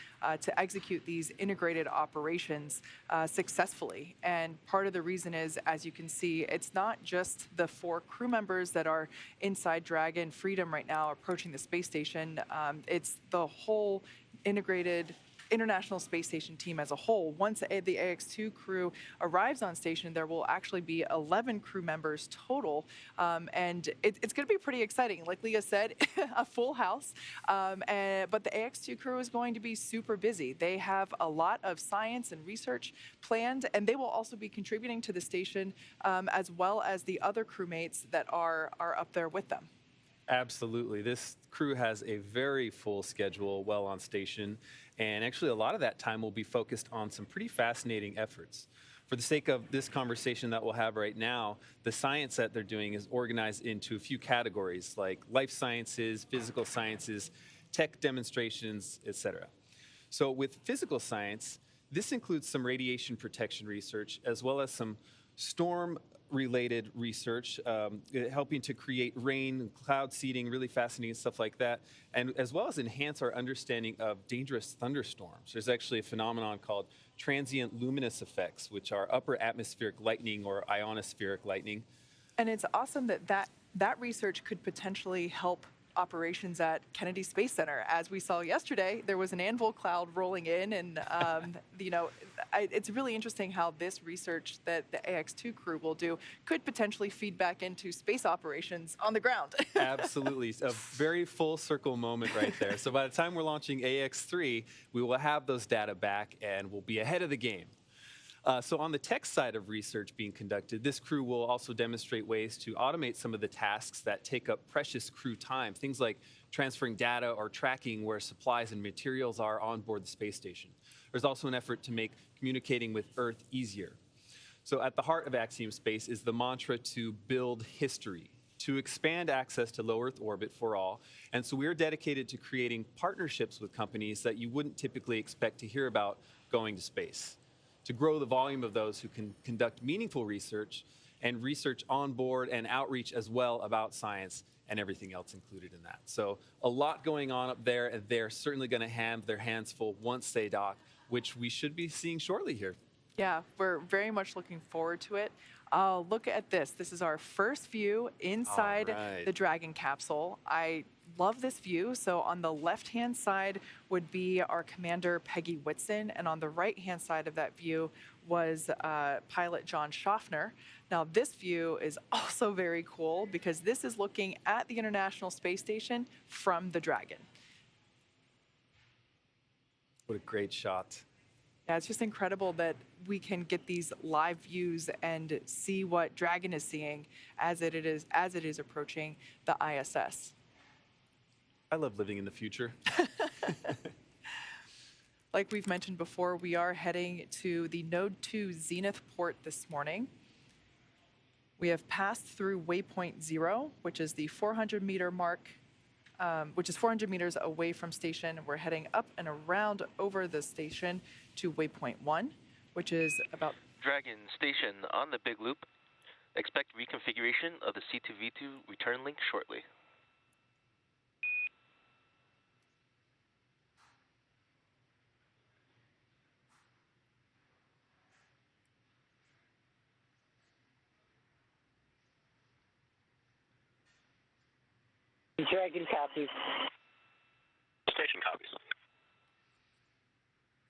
to execute these integrated operations successfully. And part of the reason is, as you can see, it's not just the 4 crew members that are inside Dragon Freedom right now approaching the space station. It's the whole integrated International Space Station team as a whole. Once the Ax-2 crew arrives on station, there will actually be 11 crew members total, and it's going to be pretty exciting. Like Leah said, a full house, but the Ax-2 crew is going to be super busy. They have a lot of science and research planned, and they will also be contributing to the station as well as the other crewmates that are up there with them. Absolutely. This crew has a very full schedule while on station, and actually a lot of that time will be focused on some pretty fascinating efforts. For the sake of this conversation that we'll have right now, the science that they're doing is organized into a few categories like life sciences, physical sciences, tech demonstrations, etc. So with physical science, this includes some radiation protection research as well as some storm-related research, helping to create rain, cloud seeding, really fascinating stuff like that, and as well as enhance our understanding of dangerous thunderstorms. There's actually a phenomenon called transient luminous effects, which are upper atmospheric lightning or ionospheric lightning. And it's awesome that research could potentially help operations at Kennedy Space Center. As we saw yesterday, there was an anvil cloud rolling in, and it's really interesting how this research that the Ax-2 crew will do could potentially feed back into space operations on the ground. Absolutely. A very full circle moment right there. So by the time we're launching Ax-3, we will have those data back and we'll be ahead of the game. So on the tech side of research being conducted, this crew will also demonstrate ways to automate some of the tasks that take up precious crew time, things like transferring data or tracking where supplies and materials are on board the space station. There's also an effort to make communicating with Earth easier. So at the heart of Axiom Space is the mantra to build history, to expand access to low Earth orbit for all. And so we're dedicated to creating partnerships with companies that you wouldn't typically expect to hear about going to space, to grow the volume of those who can conduct meaningful research and research on board and outreach as well about science and everything else included in that. So a lot going on up there, and they're certainly going to have their hands full once they dock, which we should be seeing shortly here. Yeah, we're very much looking forward to it. Look at this. This is our first view inside the Dragon capsule. I love this view. So on the left-hand side would be our Commander Peggy Whitson, and on the right-hand side of that view was pilot John Shoffner. Now this view is also very cool because this is looking at the International Space Station from the Dragon. What a great shot. Yeah, it's just incredible that we can get these live views and see what Dragon is seeing as it is approaching the ISS. I love living in the future. Like we've mentioned before, we are heading to the Node 2 Zenith port this morning. We have passed through Waypoint 0, which is the 400-meter mark, which is 400 meters away from station. We're heading up and around over the station to Waypoint 1, which is about... Dragon station on the big loop. Expect reconfiguration of the C2V2 return link shortly. Dragon copies. Station copies.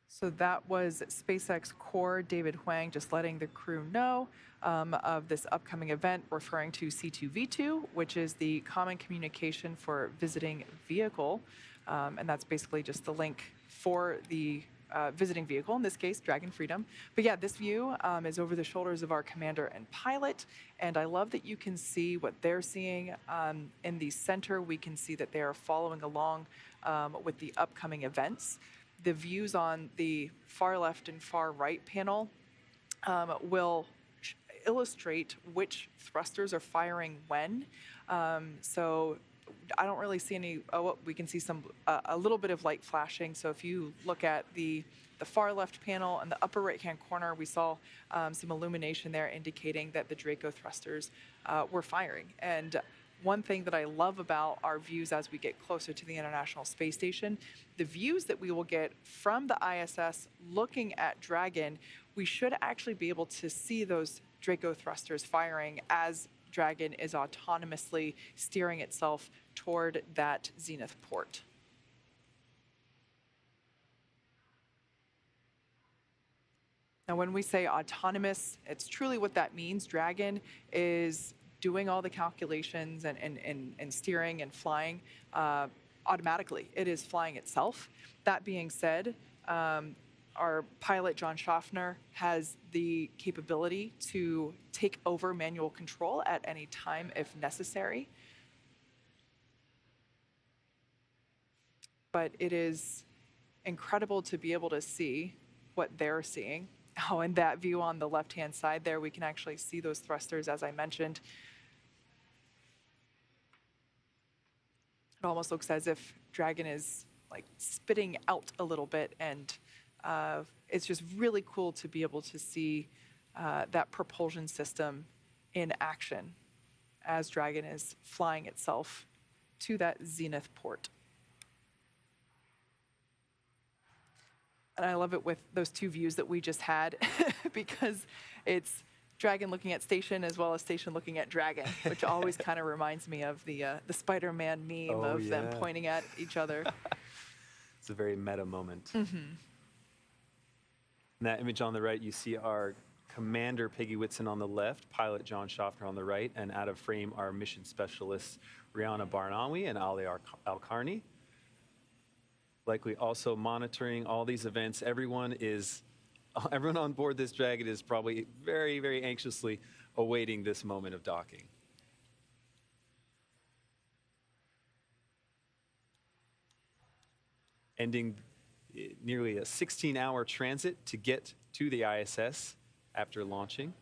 So that was SpaceX core David Huang just letting the crew know of this upcoming event, referring to C2V2, which is the common communication for visiting vehicle. And that's basically just the link for the visiting vehicle, in this case, Dragon Freedom. But yeah, this view is over the shoulders of our commander and pilot. And I love that you can see what they're seeing. In the center, we can see that they are following along with the upcoming events. The views on the far left and far right panel will illustrate which thrusters are firing when. So I don't really see any, we can see a little bit of light flashing. So if you look at the far left panel and the upper right-hand corner, we saw some illumination there indicating that the Draco thrusters were firing. And one thing that I love about our views as we get closer to the International Space Station, the views that we will get from the ISS looking at Dragon, we should actually be able to see those Draco thrusters firing as Dragon is autonomously steering itself toward that zenith port. Now, when we say autonomous, it's truly what that means. Dragon is doing all the calculations and steering and flying automatically. It is flying itself. That being said, our pilot, John Shoffner, has the capability to take over manual control at any time if necessary. But it is incredible to be able to see what they're seeing. Oh, and that view on the left-hand side there, we can actually see those thrusters, as I mentioned. It almost looks as if Dragon is like spitting out a little bit, and it's just really cool to be able to see that propulsion system in action as Dragon is flying itself to that zenith port. And I love it with those two views that we just had because it's Dragon looking at Station as well as Station looking at Dragon, which always kind of reminds me of the Spider-Man meme them pointing at each other. It's a very meta moment. Mm-hmm. In that image on the right, you see our Commander Peggy Whitson on the left, pilot John Shoffner on the right, and out of frame our mission specialists Rayyanah Barnawi and Ali Alqarni. Likely also monitoring all these events. Everyone on board this Dragon is probably very, very anxiously awaiting this moment of docking. Ending nearly a 16-hour transit to get to the ISS after launching.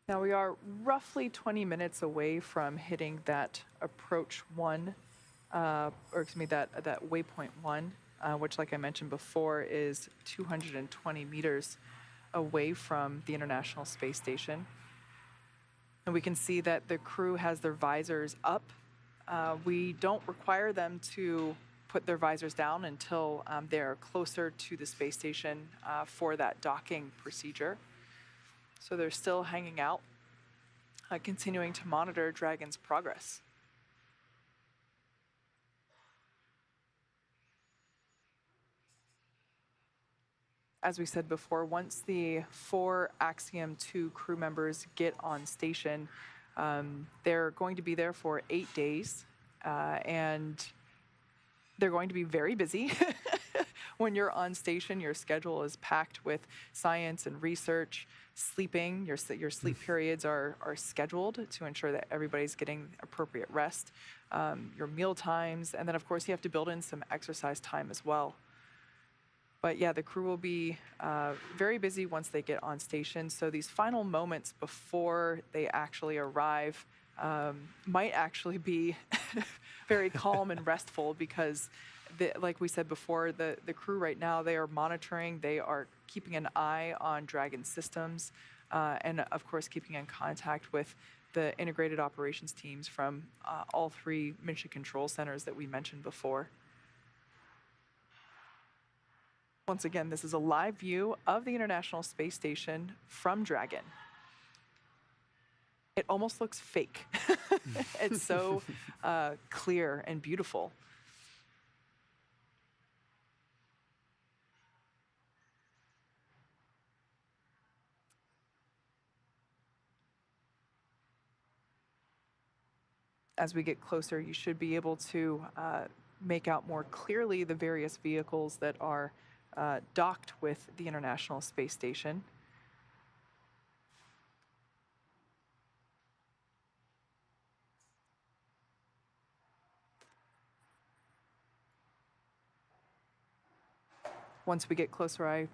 Now we are roughly 20 minutes away from hitting that approach 1, or excuse me, that waypoint 1, which, like I mentioned before, is 220 meters away from the International Space Station. And we can see that the crew has their visors up. We don't require them to put their visors down until they're closer to the space station for that docking procedure. So they're still hanging out, continuing to monitor Dragon's progress. As we said before, once the 4 Axiom 2 crew members get on station, they're going to be there for 8 days, and they're going to be very busy. When you're on station, your schedule is packed with science and research, sleeping. Your sleep periods are scheduled to ensure that everybody's getting appropriate rest, your meal times, and then, of course, you have to build in some exercise time as well. But yeah, the crew will be very busy once they get on station. So these final moments before they actually arrive might actually be very calm and restful, because like we said before, the crew right now, they are monitoring, they are keeping an eye on Dragon systems, and of course keeping in contact with the integrated operations teams from all three mission control centers that we mentioned before. Once again, this is a live view of the International Space Station from Dragon. It almost looks fake. It's so clear and beautiful. As we get closer, you should be able to make out more clearly the various vehicles that are docked with the International Space Station. Once we get closer, I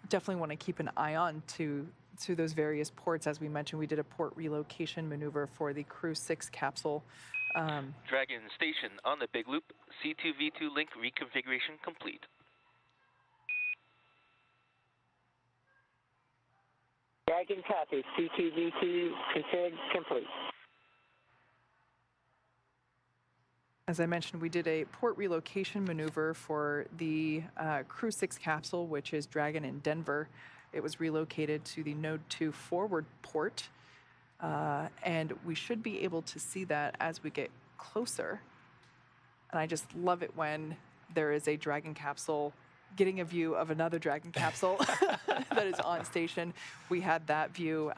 definitely want to keep an eye on to those various ports. As we mentioned, we did a port relocation maneuver for the Crew 6 capsule. Dragon station on the big loop. C2V2 link reconfiguration complete. Dragon copy. C2V2 config complete. As I mentioned, we did a port relocation maneuver for the Crew 6 capsule, which is Dragon in Denver. It was relocated to the Node 2 forward port, and we should be able to see that as we get closer. And I just love it when there is a Dragon capsule getting a view of another Dragon capsule that is on station. We had that view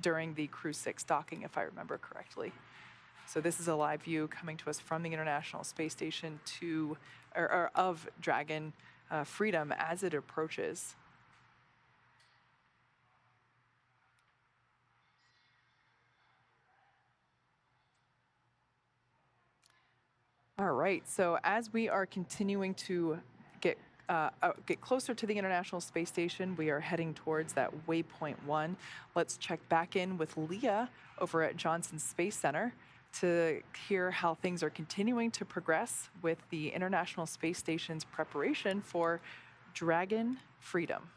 during the Crew 6 docking, if I remember correctly. So this is a live view coming to us from the International Space Station of Dragon Freedom as it approaches. All right, so as we are continuing to get closer to the International Space Station, we are heading towards that Waypoint 1. Let's check back in with Leah over at Johnson Space Center to hear how things are continuing to progress with the International Space Station's preparation for Dragon Freedom.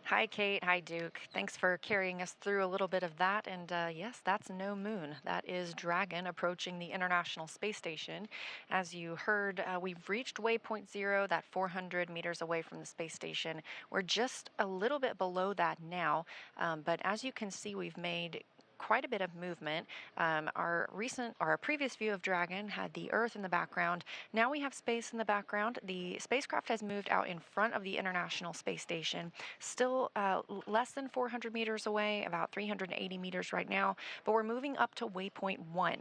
Hi, Kate. Hi, Duke. Thanks for carrying us through a little bit of that. And yes, that's no moon. That is Dragon approaching the International Space Station. As you heard, we've reached waypoint 0, that 400 meters away from the space station. We're just a little bit below that now. But as you can see, we've made quite a bit of movement. Our previous view of Dragon had the Earth in the background. Now we have space in the background. The spacecraft has moved out in front of the International Space Station, still less than 400 meters away, about 380 meters right now, but we're moving up to waypoint 1.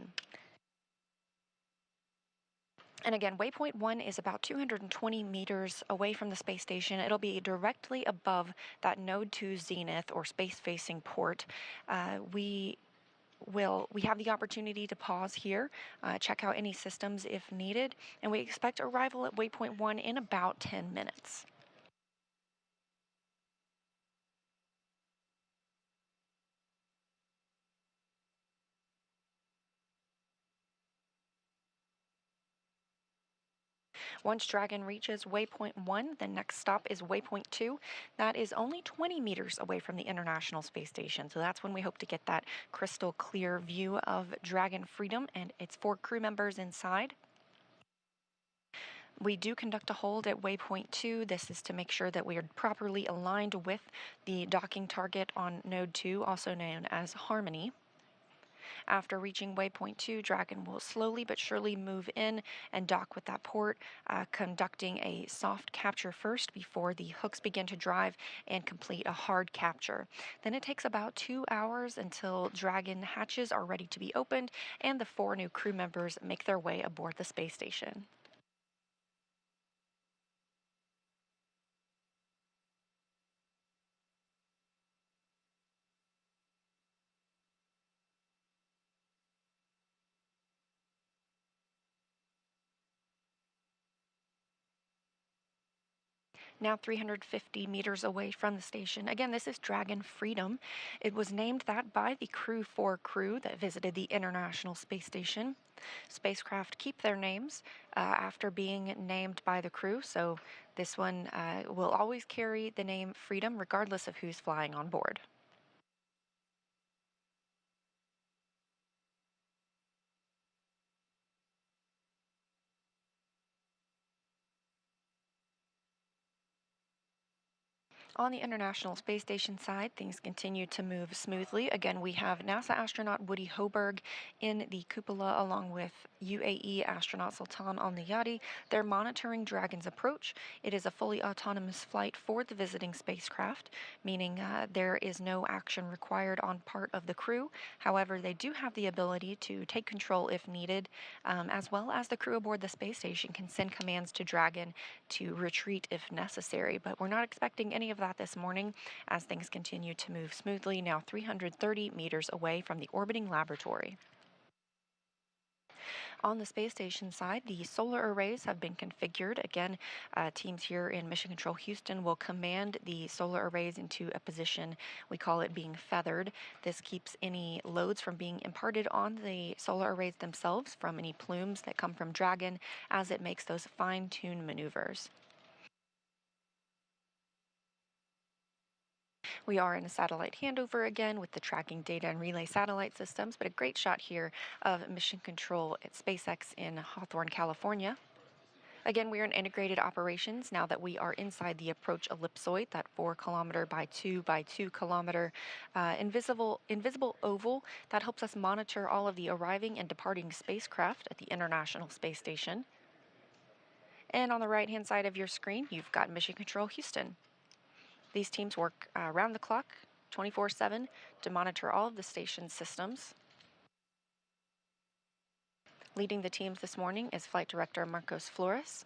And again, waypoint 1 is about 220 meters away from the space station. It'll be directly above that Node 2 zenith or space-facing port. We have the opportunity to pause here, check out any systems if needed, and we expect arrival at waypoint 1 in about 10 minutes. Once Dragon reaches waypoint 1, the next stop is waypoint 2. That is only 20 meters away from the International Space Station, so that's when we hope to get that crystal clear view of Dragon Freedom and its 4 crew members inside. We do conduct a hold at waypoint 2. This is to make sure that we are properly aligned with the docking target on Node 2, also known as Harmony. After reaching waypoint 2, Dragon will slowly but surely move in and dock with that port, conducting a soft capture first before the hooks begin to drive and complete a hard capture. Then it takes about 2 hours until Dragon hatches are ready to be opened and the 4 new crew members make their way aboard the space station. Now 350 meters away from the station. Again, this is Dragon Freedom. It was named that by the Crew 4 crew that visited the International Space Station. Spacecraft keep their names after being named by the crew, so this one will always carry the name Freedom regardless of who's flying on board. On the International Space Station side, things continue to move smoothly. Again, we have NASA astronaut Woody Hoberg in the cupola along with UAE astronaut Sultan Al-Nayati. They're monitoring Dragon's approach. It is a fully autonomous flight for the visiting spacecraft, meaning there is no action required on part of the crew. However, they do have the ability to take control if needed, as well as the crew aboard the space station can send commands to Dragon to retreat if necessary. But we're not expecting any of that this morning as things continue to move smoothly, now 330 meters away from the orbiting laboratory. On the space station side, the solar arrays have been configured. Again, teams here in Mission Control Houston will command the solar arrays into a position, we call it being feathered. This keeps any loads from being imparted on the solar arrays themselves from any plumes that come from Dragon as it makes those fine-tuned maneuvers. We are in a satellite handover again with the tracking data and relay satellite systems, but a great shot here of mission control at SpaceX in Hawthorne, California. Again, we are in integrated operations now that we are inside the approach ellipsoid, that 4 kilometer by 2 by 2 kilometer invisible oval that helps us monitor all of the arriving and departing spacecraft at the International Space Station. And on the right-hand side of your screen, you've got Mission Control Houston. These teams work around the clock, 24/7, to monitor all of the station's systems. Leading the teams this morning is Flight Director Marcos Flores.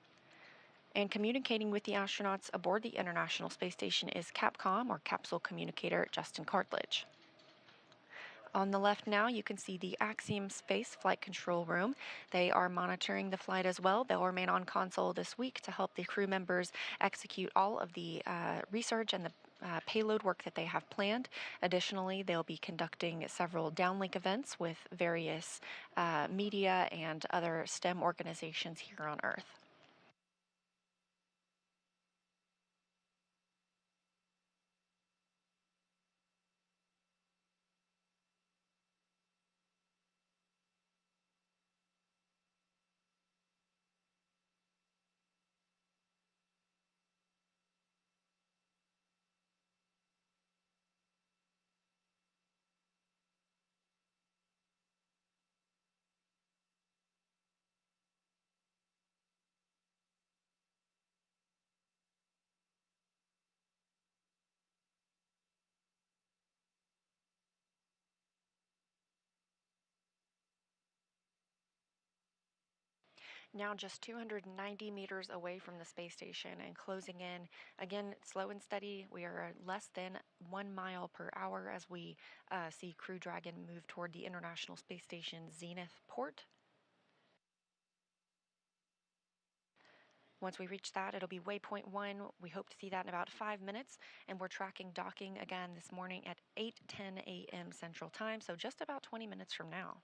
And communicating with the astronauts aboard the International Space Station is Capcom, or Capsule Communicator, Justin Cartledge. On the left now, you can see the Axiom Space Flight Control Room. They are monitoring the flight as well. They'll remain on console this week to help the crew members execute all of the research and the payload work that they have planned. Additionally, they'll be conducting several downlink events with various media and other STEM organizations here on Earth. Now just 290 meters away from the space station and closing in. Again, slow and steady. We are less than 1 mile per hour as we see Crew Dragon move toward the International Space Station Zenith port. Once we reach that, it'll be waypoint 1. We hope to see that in about 5 minutes, and we're tracking docking again this morning at 8:10 a.m. Central Time, so just about 20 minutes from now.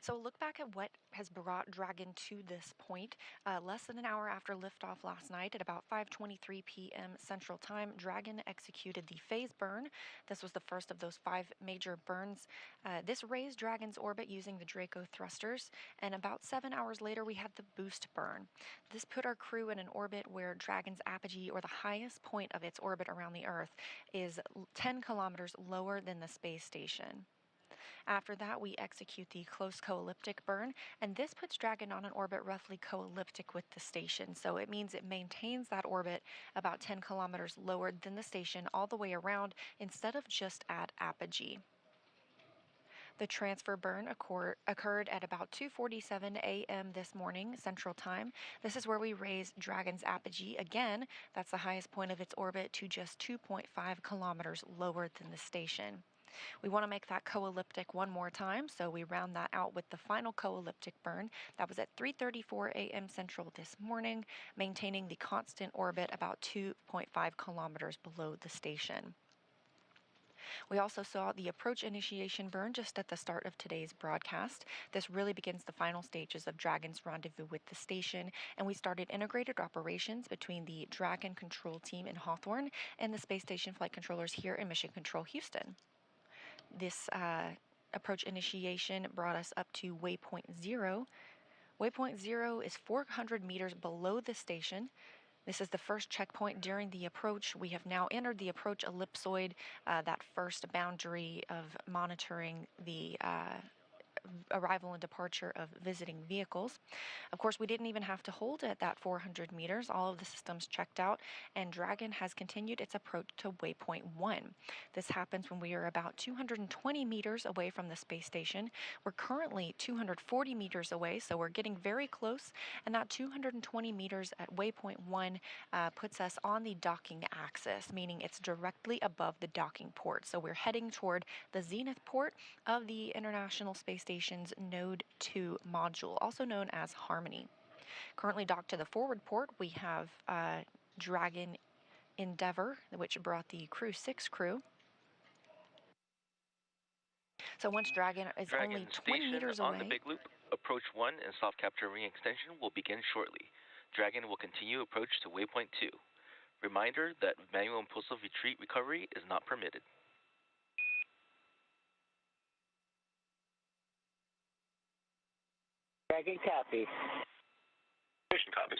So look back at what has brought Dragon to this point. Less than an hour after liftoff last night at about 5:23 p.m. Central Time, Dragon executed the phase burn. This was the first of those 5 major burns. This raised Dragon's orbit using the Draco thrusters, and about 7 hours later we had the boost burn. This put our crew in an orbit where Dragon's apogee, or the highest point of its orbit around the Earth, is 10 kilometers lower than the space station. After that, we execute the close co-elliptic burn, and this puts Dragon on an orbit roughly co-elliptic with the station. So it means it maintains that orbit about 10 kilometers lower than the station all the way around instead of just at apogee. The transfer burn occurred at about 2:47 a.m. this morning, Central Time. This is where we raised Dragon's apogee again. That's the highest point of its orbit to just 2.5 kilometers lower than the station. We want to make that co-elliptic one more time, so we round that out with the final co-elliptic burn. That was at 3:34 a.m. Central this morning, maintaining the constant orbit about 2.5 kilometers below the station. We also saw the approach initiation burn just at the start of today's broadcast. This really begins the final stages of Dragon's rendezvous with the station, and we started integrated operations between the Dragon control team in Hawthorne and the space station flight controllers here in Mission Control Houston. This approach initiation brought us up to waypoint 0. Waypoint 0 is 400 meters below the station. This is the first checkpoint during the approach. We have now entered the approach ellipsoid, that first boundary of monitoring the arrival and departure of visiting vehicles. Of course, we didn't even have to hold at that 400 meters. All of the systems checked out, and Dragon has continued its approach to waypoint 1. This happens when we are about 220 meters away from the space station. We're currently 240 meters away, so we're getting very close, and that 220 meters at waypoint 1 puts us on the docking axis, meaning it's directly above the docking port. So we're heading toward the zenith port of the International Space Station's Node 2 module, also known as Harmony. Currently docked to the forward port, we have Dragon Endeavour, which brought the Crew 6 crew. So once Dragon is only 20 meters away... on the Big Loop, approach 1 and soft capture ring extension will begin shortly. Dragon will continue approach to waypoint 2. Reminder that manual impulsive retreat recovery is not permitted. Dragon copies. Station copies.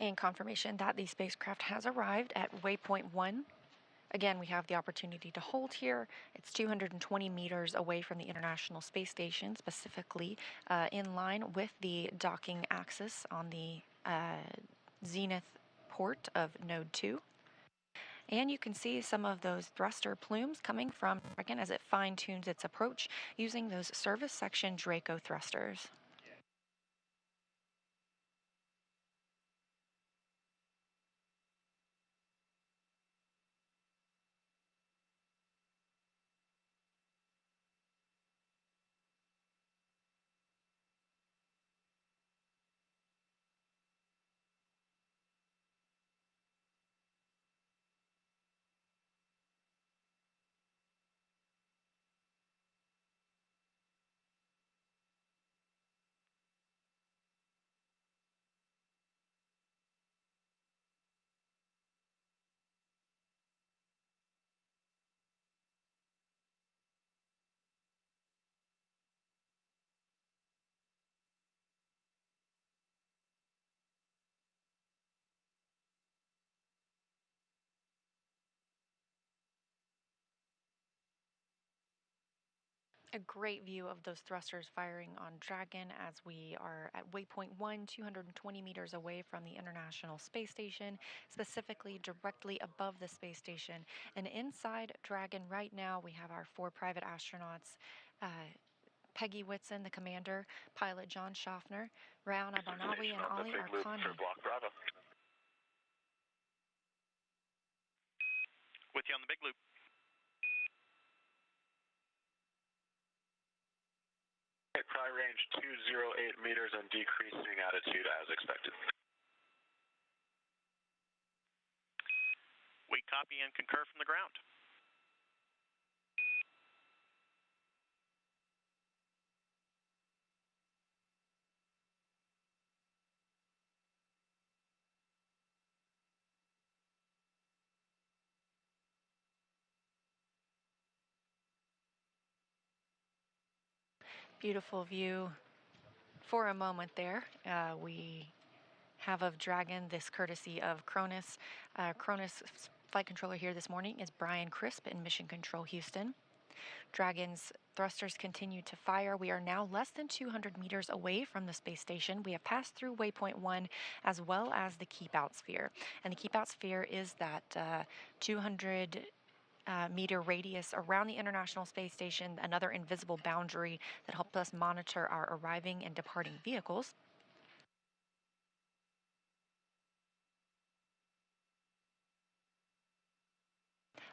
And confirmation that the spacecraft has arrived at waypoint 1. Again, we have the opportunity to hold here. It's 220 meters away from the International Space Station, specifically in line with the docking axis on the zenith port of Node 2. And you can see some of those thruster plumes coming from Dragon as it fine-tunes its approach using those service section Draco thrusters. A great view of those thrusters firing on Dragon as we are at waypoint 1, 220 meters away from the International Space Station, specifically directly above the space station. And inside Dragon right now, we have our 4 private astronauts, Peggy Whitson, the commander, pilot John Shoffner, Rayyanah, Barnawi, and Alqarni. With you on the Big Loop. Pry range 208 meters and decreasing attitude as expected. We copy and concur from the ground. Beautiful view for a moment there. We have of Dragon, this courtesy of Cronus. Cronus flight controller here this morning is Brian Crisp in Mission Control Houston. Dragon's thrusters continue to fire. We are now less than 200 meters away from the space station. We have passed through Waypoint 1 as well as the Keep Out Sphere. And the Keep Out Sphere is that 200 meter radius around the International Space Station, another invisible boundary that helps us monitor our arriving and departing vehicles.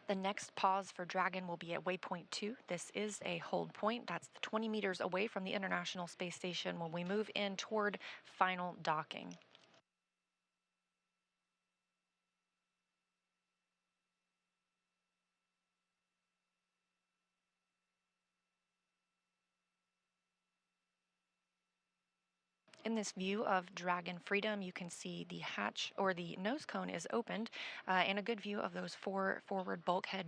The next pause for Dragon will be at Waypoint 2. This is a hold point. That's 20 meters away from the International Space Station when we move in toward final docking. In this view of Dragon Freedom, you can see the hatch or the nose cone is opened and a good view of those 4 forward bulkhead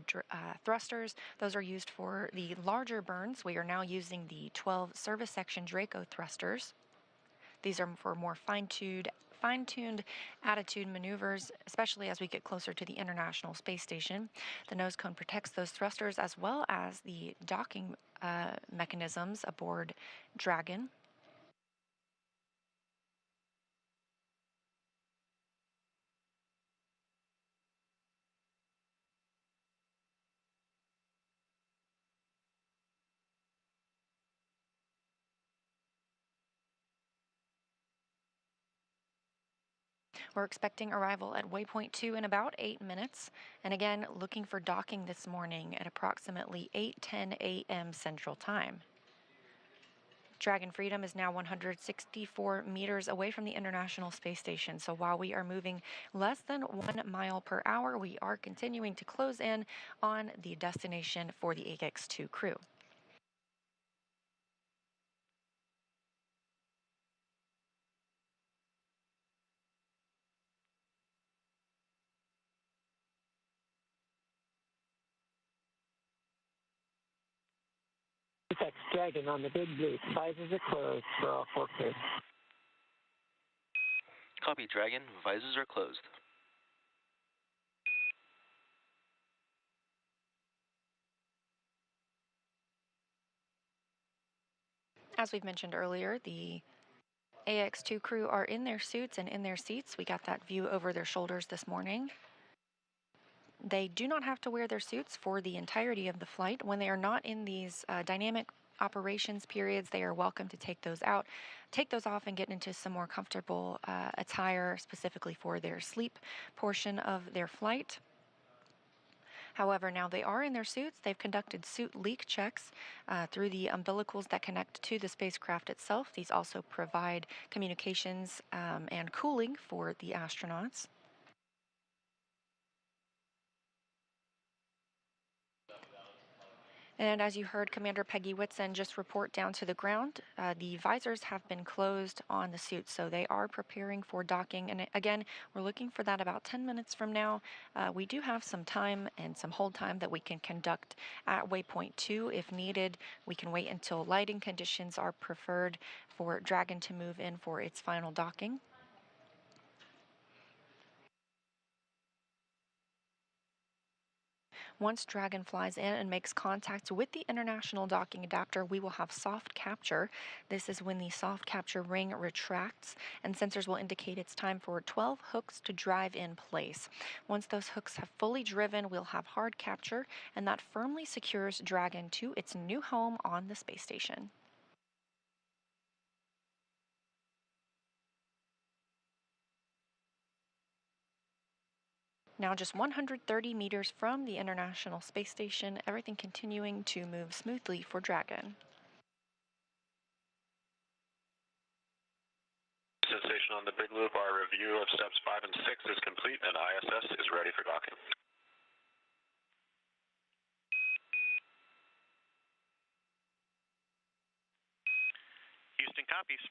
thrusters. Those are used for the larger burns. We are now using the 12 service section Draco thrusters. These are for more fine-tuned attitude maneuvers, especially as we get closer to the International Space Station. The nose cone protects those thrusters as well as the docking mechanisms aboard Dragon. We're expecting arrival at Waypoint 2 in about 8 minutes. And again, looking for docking this morning at approximately 8:10 a.m. Central Time. Dragon Freedom is now 164 meters away from the International Space Station. So while we are moving less than 1 mile per hour, we are continuing to close in on the destination for the Ax-2 crew. That's Dragon on the big blue. Visors are closed for all 4 crew. Copy, Dragon. Visors are closed. As we've mentioned earlier, the Ax-2 crew are in their suits and in their seats. We got that view over their shoulders this morning. They do not have to wear their suits for the entirety of the flight. When they are not in these dynamic operations periods, they are welcome to take those off and get into some more comfortable attire specifically for their sleep portion of their flight. However, now they are in their suits. They've conducted suit leak checks through the umbilicals that connect to the spacecraft itself. These also provide communications and cooling for the astronauts. And as you heard Commander Peggy Whitson just report down to the ground, the visors have been closed on the suits, so they are preparing for docking. And again, we're looking for that about 10 minutes from now. We do have some time and some hold time that we can conduct at Waypoint 2 if needed. We can wait until lighting conditions are preferred for Dragon to move in for its final docking. Once Dragon flies in and makes contact with the international docking adapter, we will have soft capture. This is when the soft capture ring retracts and sensors will indicate it's time for 12 hooks to drive in place. Once those hooks have fully driven, we'll have hard capture, and that firmly secures Dragon to its new home on the space station. Now just 130 meters from the International Space Station, everything continuing to move smoothly for Dragon. Station on the big loop, our review of steps 5 and 6 is complete and ISS is ready for docking. Houston copies.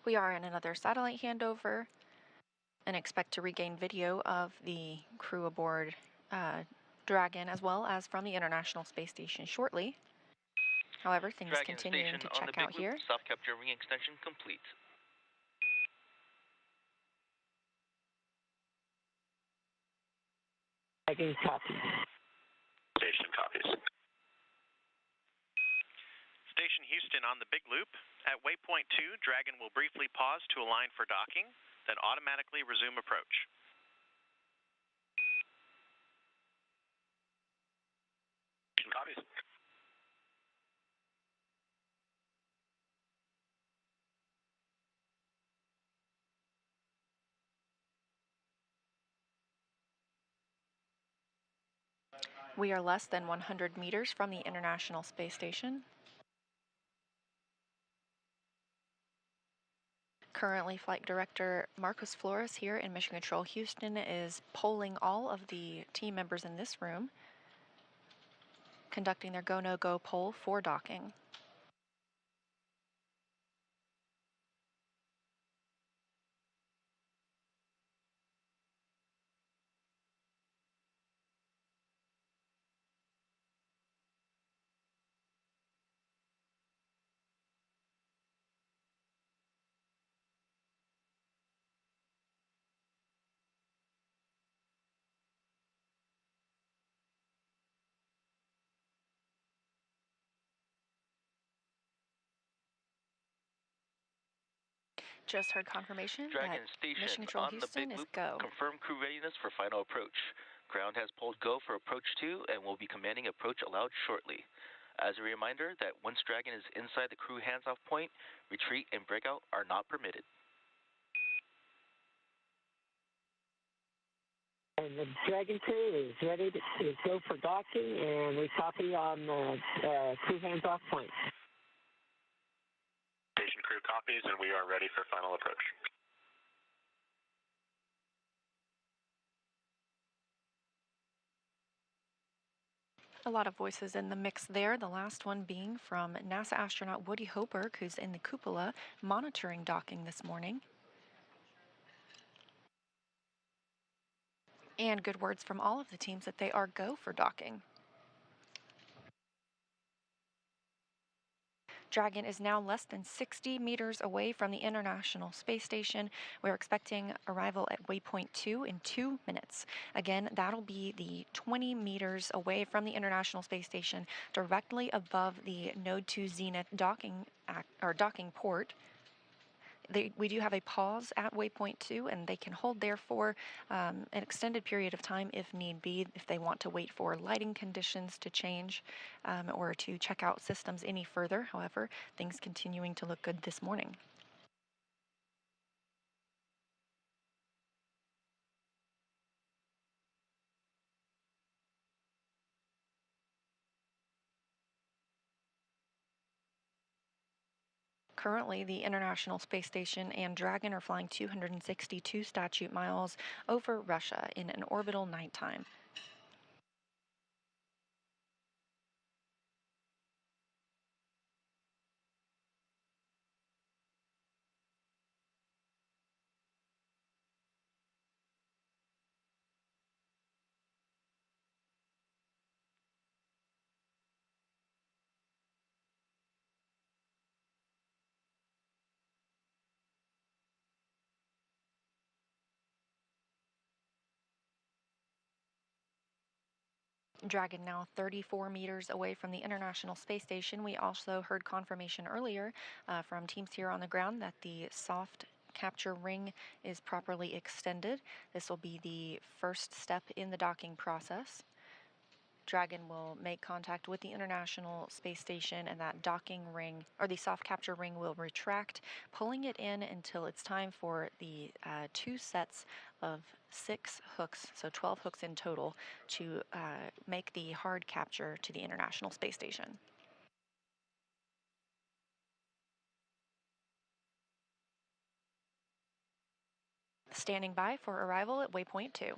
We are in another satellite handover and expect to regain video of the crew aboard Dragon as well as from the International Space Station shortly. However, things Dragon continuing station to on the check big out loop, here. soft capture ring extension complete. Dragon copy. Station copies. Station Houston on the big loop. At waypoint 2, Dragon will briefly pause to align for docking, then automatically resume approach. Station copies. We are less than 100 meters from the International Space Station. Currently, Flight Director Marcos Flores here in Mission Control Houston is polling all of the team members in this room, conducting their go, no go poll for docking. Just heard confirmation Dragon that station Mission Control on the big Houston is loop. go. Confirm crew readiness for final approach. Ground has pulled go for approach 2 and will be commanding approach allowed shortly. As a reminder that once Dragon is inside the crew hands-off point, retreat and breakout are not permitted. And the Dragon crew is ready to go for docking, and we copy on the crew hands-off point. Station crew copies, and we are ready for final approach. A lot of voices in the mix there, the last one being from NASA astronaut Woody Hoberg, who's in the cupola monitoring docking this morning. And good words from all of the teams that they are go for docking. Dragon is now less than 60 meters away from the International Space Station. We're expecting arrival at waypoint 2 in 2 minutes. Again, that'll be the 20 meters away from the International Space Station, directly above the Node 2 Zenith docking port. We do have a pause at waypoint 2, and they can hold there for an extended period of time if need be, if they want to wait for lighting conditions to change or to check out systems any further. However, things continuing to look good this morning. Currently, the International Space Station and Dragon are flying 262 statute miles over Russia in an orbital nighttime. Dragon now 34 meters away from the International Space Station. We also heard confirmation earlier from teams here on the ground that the soft capture ring is properly extended. This will be the first step in the docking process. Dragon will make contact with the International Space Station, and that docking ring, or the soft capture ring, will retract, pulling it in until it's time for the 2 sets of 6 hooks, so 12 hooks in total, to make the hard capture to the International Space Station. Standing by for arrival at waypoint 2.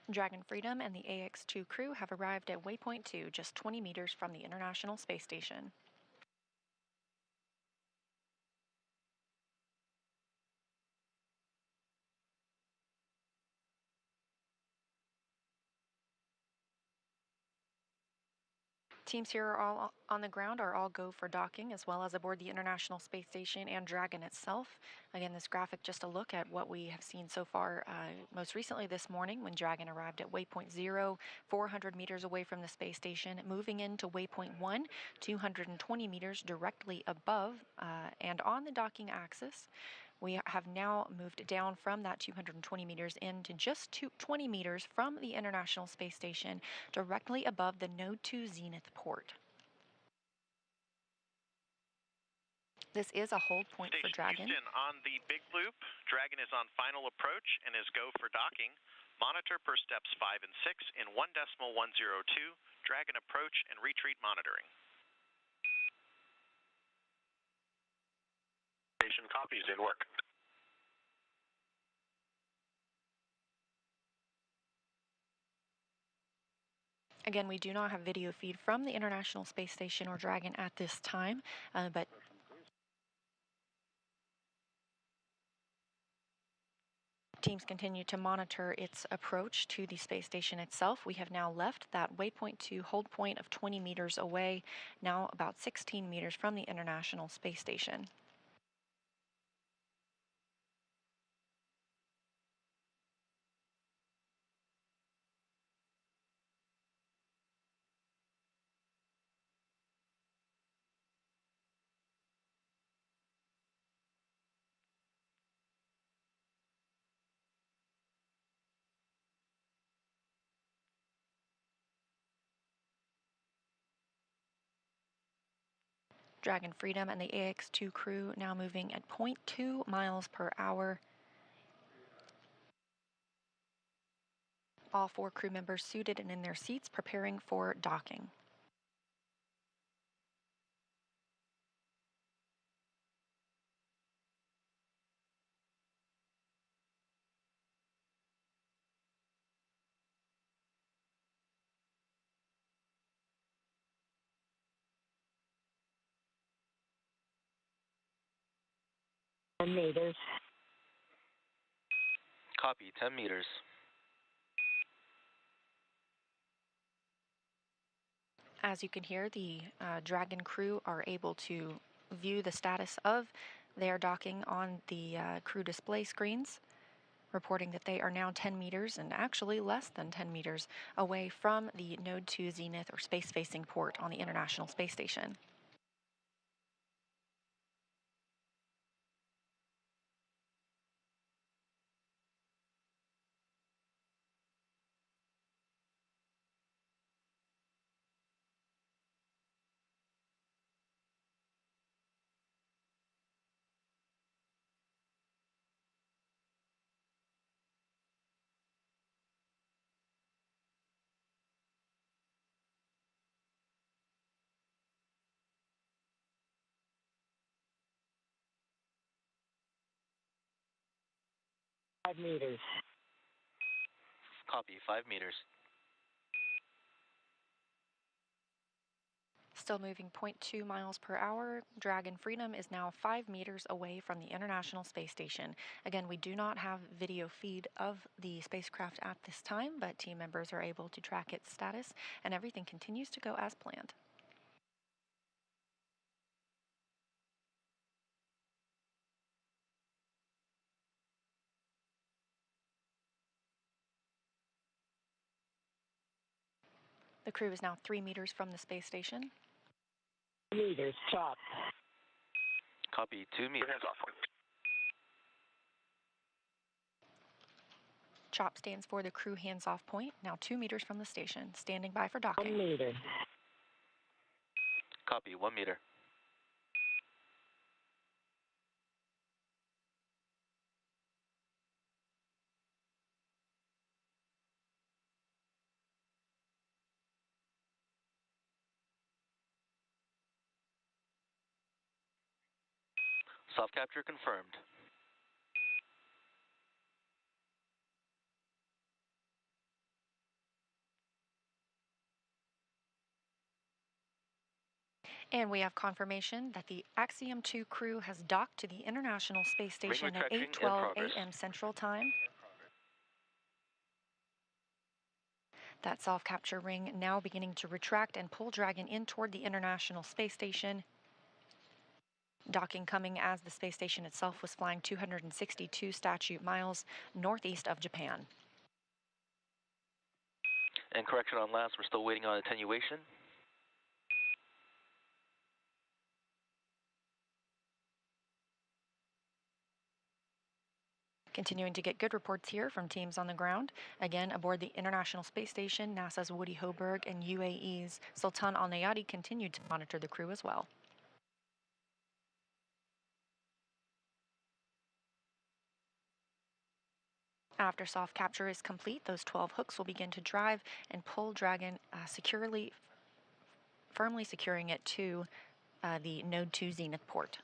Dragon Freedom and the Ax-2 crew have arrived at Waypoint 2, just 20 meters from the International Space Station. Teams here are all on the ground are all go for docking, as well as aboard the International Space Station and Dragon itself. Again, this graphic just a look at what we have seen so far, most recently this morning when Dragon arrived at Waypoint 0, 400 meters away from the space station, moving into Waypoint 1, 220 meters directly above and on the docking axis. We have now moved down from that 220 meters into just 20 meters from the International Space Station, directly above the Node 2 Zenith port. This is a hold point for Dragon. Houston, on the big loop, Dragon is on final approach and is go for docking. Monitor per steps 5 and 6 in 1.102, Dragon approach and retreat monitoring. Station copies in work. Again, we do not have video feed from the International Space Station or Dragon at this time, but teams continue to monitor its approach to the space station itself. We have now left that Waypoint 2 hold point of 20 meters away, now about 16 meters from the International Space Station. Dragon Freedom and the Ax-2 crew now moving at 0.2 miles per hour. All 4 crew members suited and in their seats, preparing for docking. Meters. Copy, 10 meters. As you can hear, the Dragon crew are able to view the status of their docking on the crew display screens, reporting that they are now 10 meters and actually less than 10 meters away from the Node 2 Zenith or space-facing port on the International Space Station. Meters. Copy, 5 meters. Still moving 0.2 miles per hour, Dragon Freedom is now 5 meters away from the International Space Station. Again, we do not have video feed of the spacecraft at this time, but team members are able to track its status, and everything continues to go as planned. The crew is now 3 meters from the space station. Meters, chop. Copy, 2 meters. Hands off. CHOP stands for the crew hands-off point, now 2 meters from the station, standing by for docking. 1 meter. Copy, 1 meter. Soft capture confirmed. And we have confirmation that the Axiom 2 crew has docked to the International Space Station at 8:12 a.m. Central Time. That self-capture ring now beginning to retract and pull Dragon in toward the International Space Station. Docking coming as the space station itself was flying 262 statute miles northeast of Japan. And correction on last, we're still waiting on attenuation. Continuing to get good reports here from teams on the ground. Again, aboard the International Space Station, NASA's Woody Hoberg and UAE's Sultan Al Nayati continued to monitor the crew as well. After soft capture is complete, those 12 hooks will begin to drive and pull Dragon firmly securing it to the Node 2 Zenith port.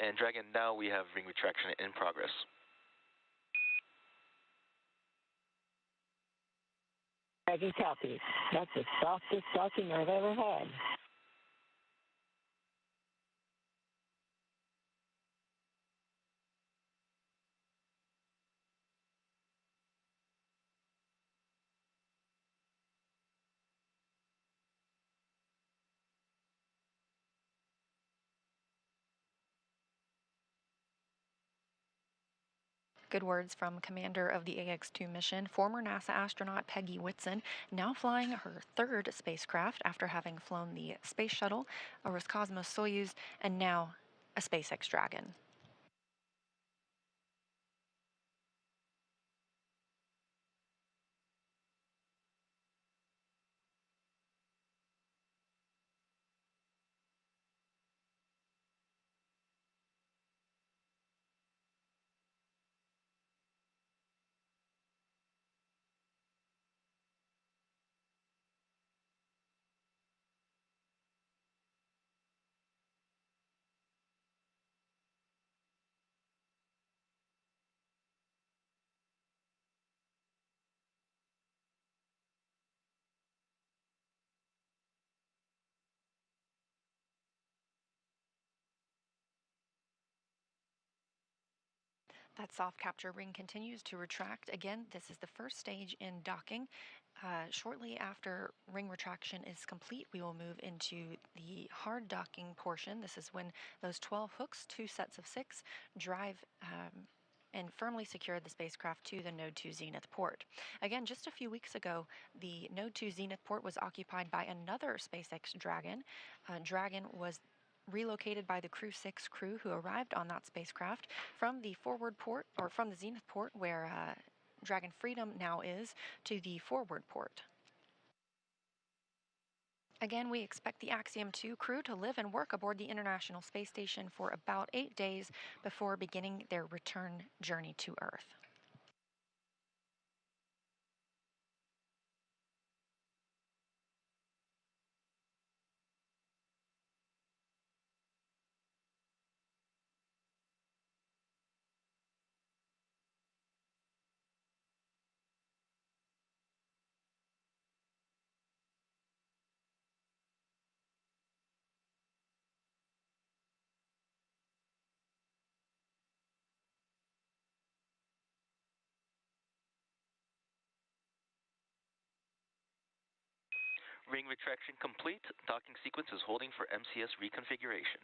And Dragon, now we have ring retraction in progress. Dragon copy. That's the softest docking I've ever had. Good words from Commander of the Ax-2 mission, former NASA astronaut Peggy Whitson, now flying her third spacecraft after having flown the Space Shuttle, a Roscosmos-Soyuz, and now a SpaceX Dragon. That soft capture ring continues to retract. Again, this is the first stage in docking. Shortly after ring retraction is complete, we will move into the hard docking portion. This is when those 12 hooks, 2 sets of 6, drive and firmly secure the spacecraft to the Node 2 Zenith port. Again, just a few weeks ago, the Node 2 Zenith port was occupied by another SpaceX Dragon. Dragon was relocated by the Crew 6 crew who arrived on that spacecraft from the forward port, or from the Zenith port where Dragon Freedom now is, to the forward port. Again, we expect the Axiom 2 crew to live and work aboard the International Space Station for about 8 days before beginning their return journey to Earth. Ring retraction complete. Docking sequence is holding for MCS reconfiguration.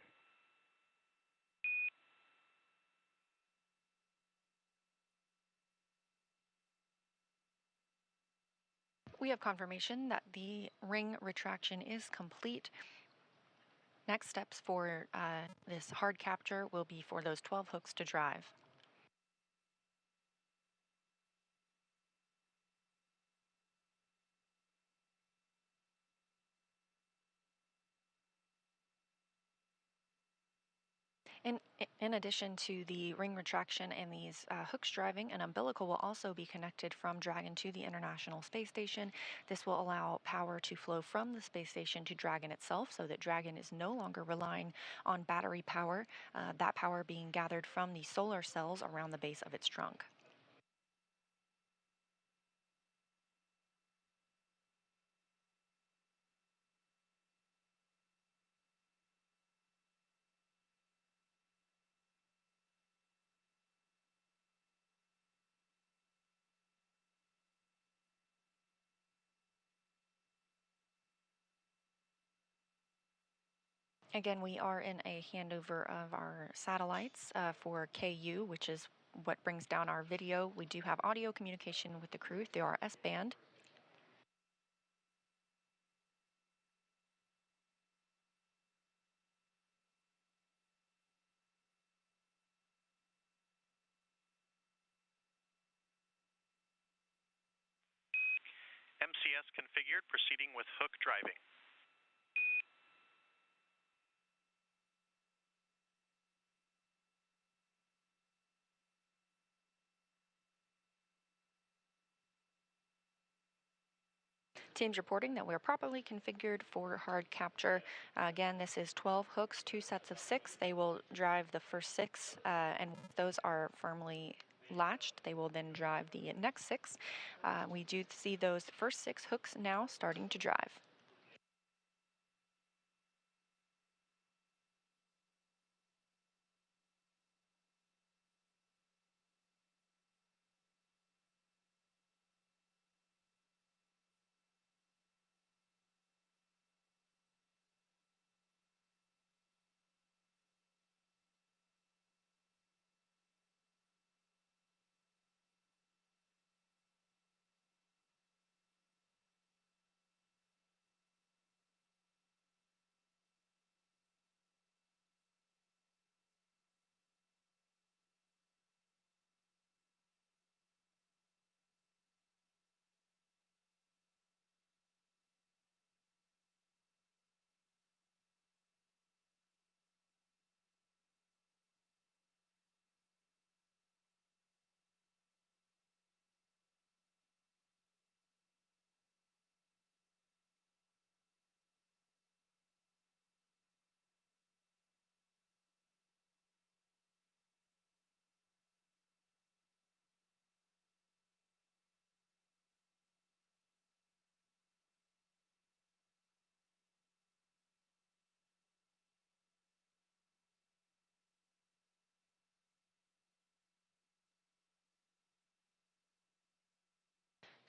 We have confirmation that the ring retraction is complete. Next steps for this hard capture will be for those 12 hooks to drive. In addition to the ring retraction and these hooks driving, an umbilical will also be connected from Dragon to the International Space Station. This will allow power to flow from the space station to Dragon itself so that Dragon is no longer relying on battery power, that power being gathered from the solar cells around the base of its trunk. Again, we are in a handover of our satellites for KU, which is what brings down our video. We do have audio communication with the crew through our S-band. MCS configured, proceeding with hook driving. Teams reporting that we're properly configured for hard capture. Again, this is 12 hooks, 2 sets of 6. They will drive the first 6, and those are firmly latched. They will then drive the next 6. We do see those first 6 hooks now starting to drive.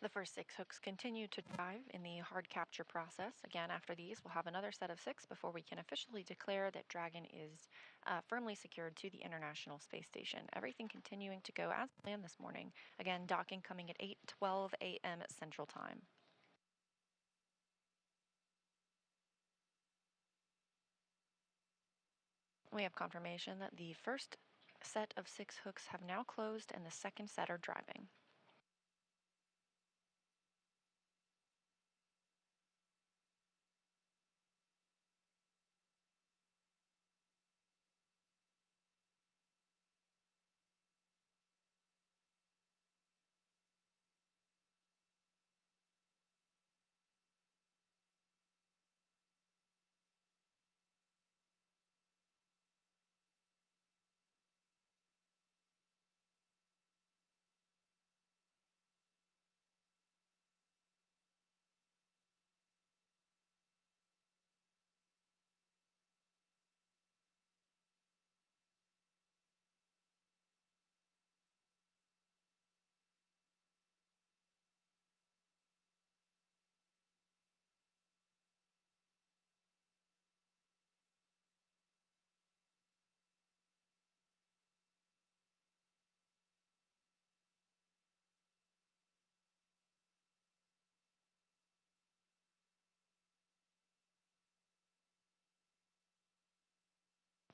The first 6 hooks continue to drive in the hard capture process. Again, after these, we'll have another set of 6 before we can officially declare that Dragon is firmly secured to the International Space Station. Everything continuing to go as planned this morning. Again, docking coming at 8:12 a.m. Central Time. We have confirmation that the first set of 6 hooks have now closed and the second set are driving.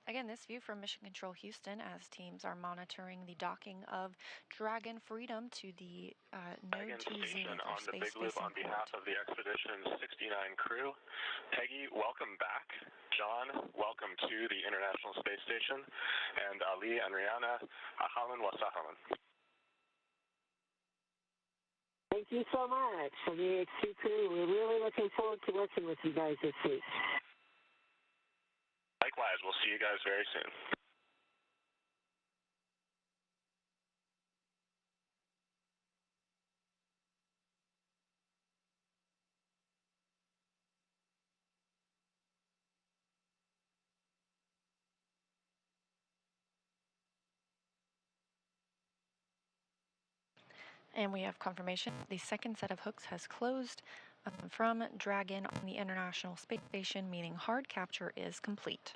Again, this view from Mission Control Houston as teams are monitoring the docking of Dragon Freedom to the node to Zenith or on the space Big Loop on facing behalf port. of the Expedition 69 crew. Peggy, welcome back. John, welcome to the International Space Station. And Ali and Rayyanah, ahlan wa sahlan. Thank you so much for the Ax-2 crew. We're really looking forward to working with you guys this week. Likewise, we'll see you guys very soon. And we have confirmation the second set of hooks has closed. from Dragon on the International Space Station, meaning hard capture is complete.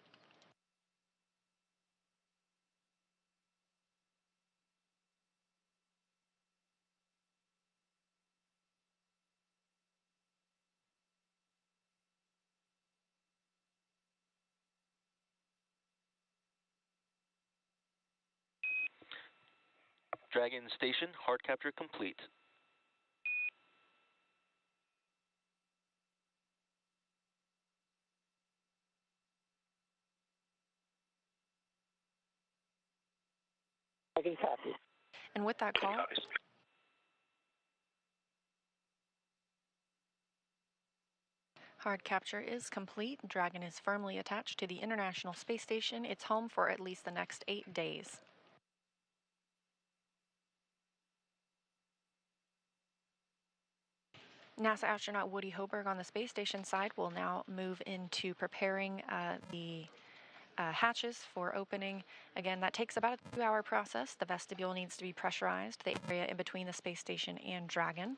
Dragon Station, hard capture complete. Dragon copies. And with that call, hard capture is complete. Dragon is firmly attached to the International Space Station. It's home for at least the next 8 days. NASA astronaut Woody Hoberg on the space station side will now move into preparing the hatches for opening. Again, that takes about a 2-hour process. The vestibule needs to be pressurized, the area in between the space station and Dragon.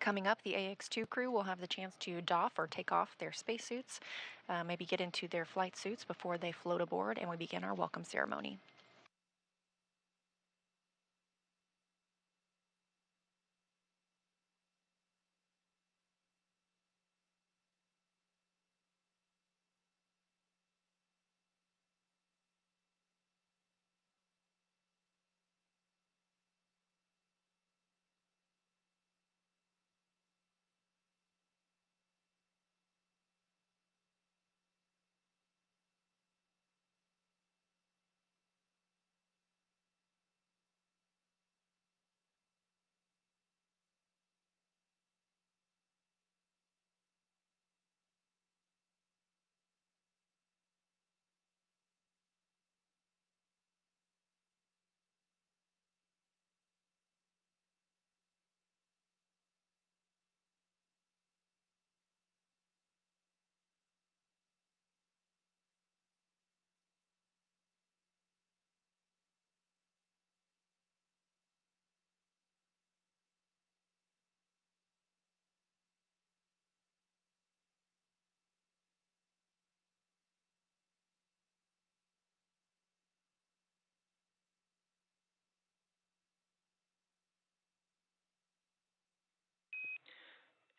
Coming up, the Ax-2 crew will have the chance to doff or take off their spacesuits, maybe get into their flight suits before they float aboard, and we begin our welcome ceremony.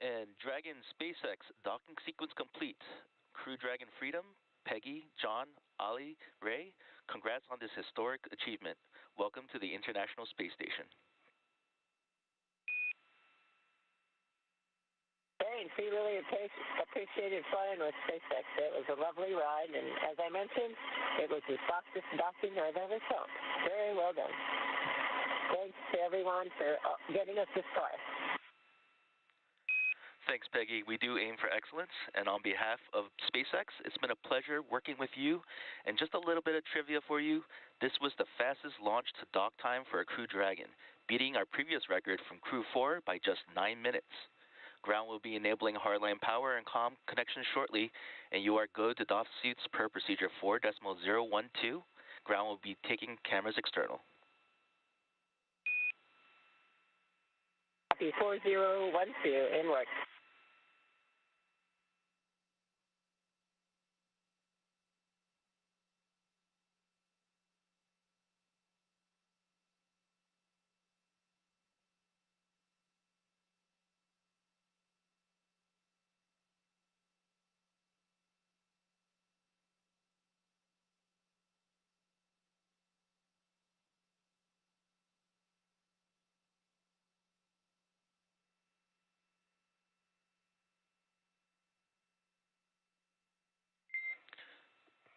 And Dragon SpaceX docking sequence complete. Crew Dragon Freedom, Peggy, John, Ali, Ray, congrats on this historic achievement. Welcome to the International Space Station. Thanks. We really appreciated flying with SpaceX. It was a lovely ride, and as I mentioned, it was the softest docking I've ever felt. Very well done. Thanks to everyone for getting us this far. Thanks, Peggy. We do aim for excellence, and on behalf of SpaceX, it's been a pleasure working with you. And just a little bit of trivia for you, this was the fastest launch to dock time for a Crew Dragon, beating our previous record from Crew 4 by just 9 minutes. Ground will be enabling hardline power and comm connection shortly, and you are good to doff suits per procedure 4.012. Ground will be taking cameras external. Copy 4012 in work.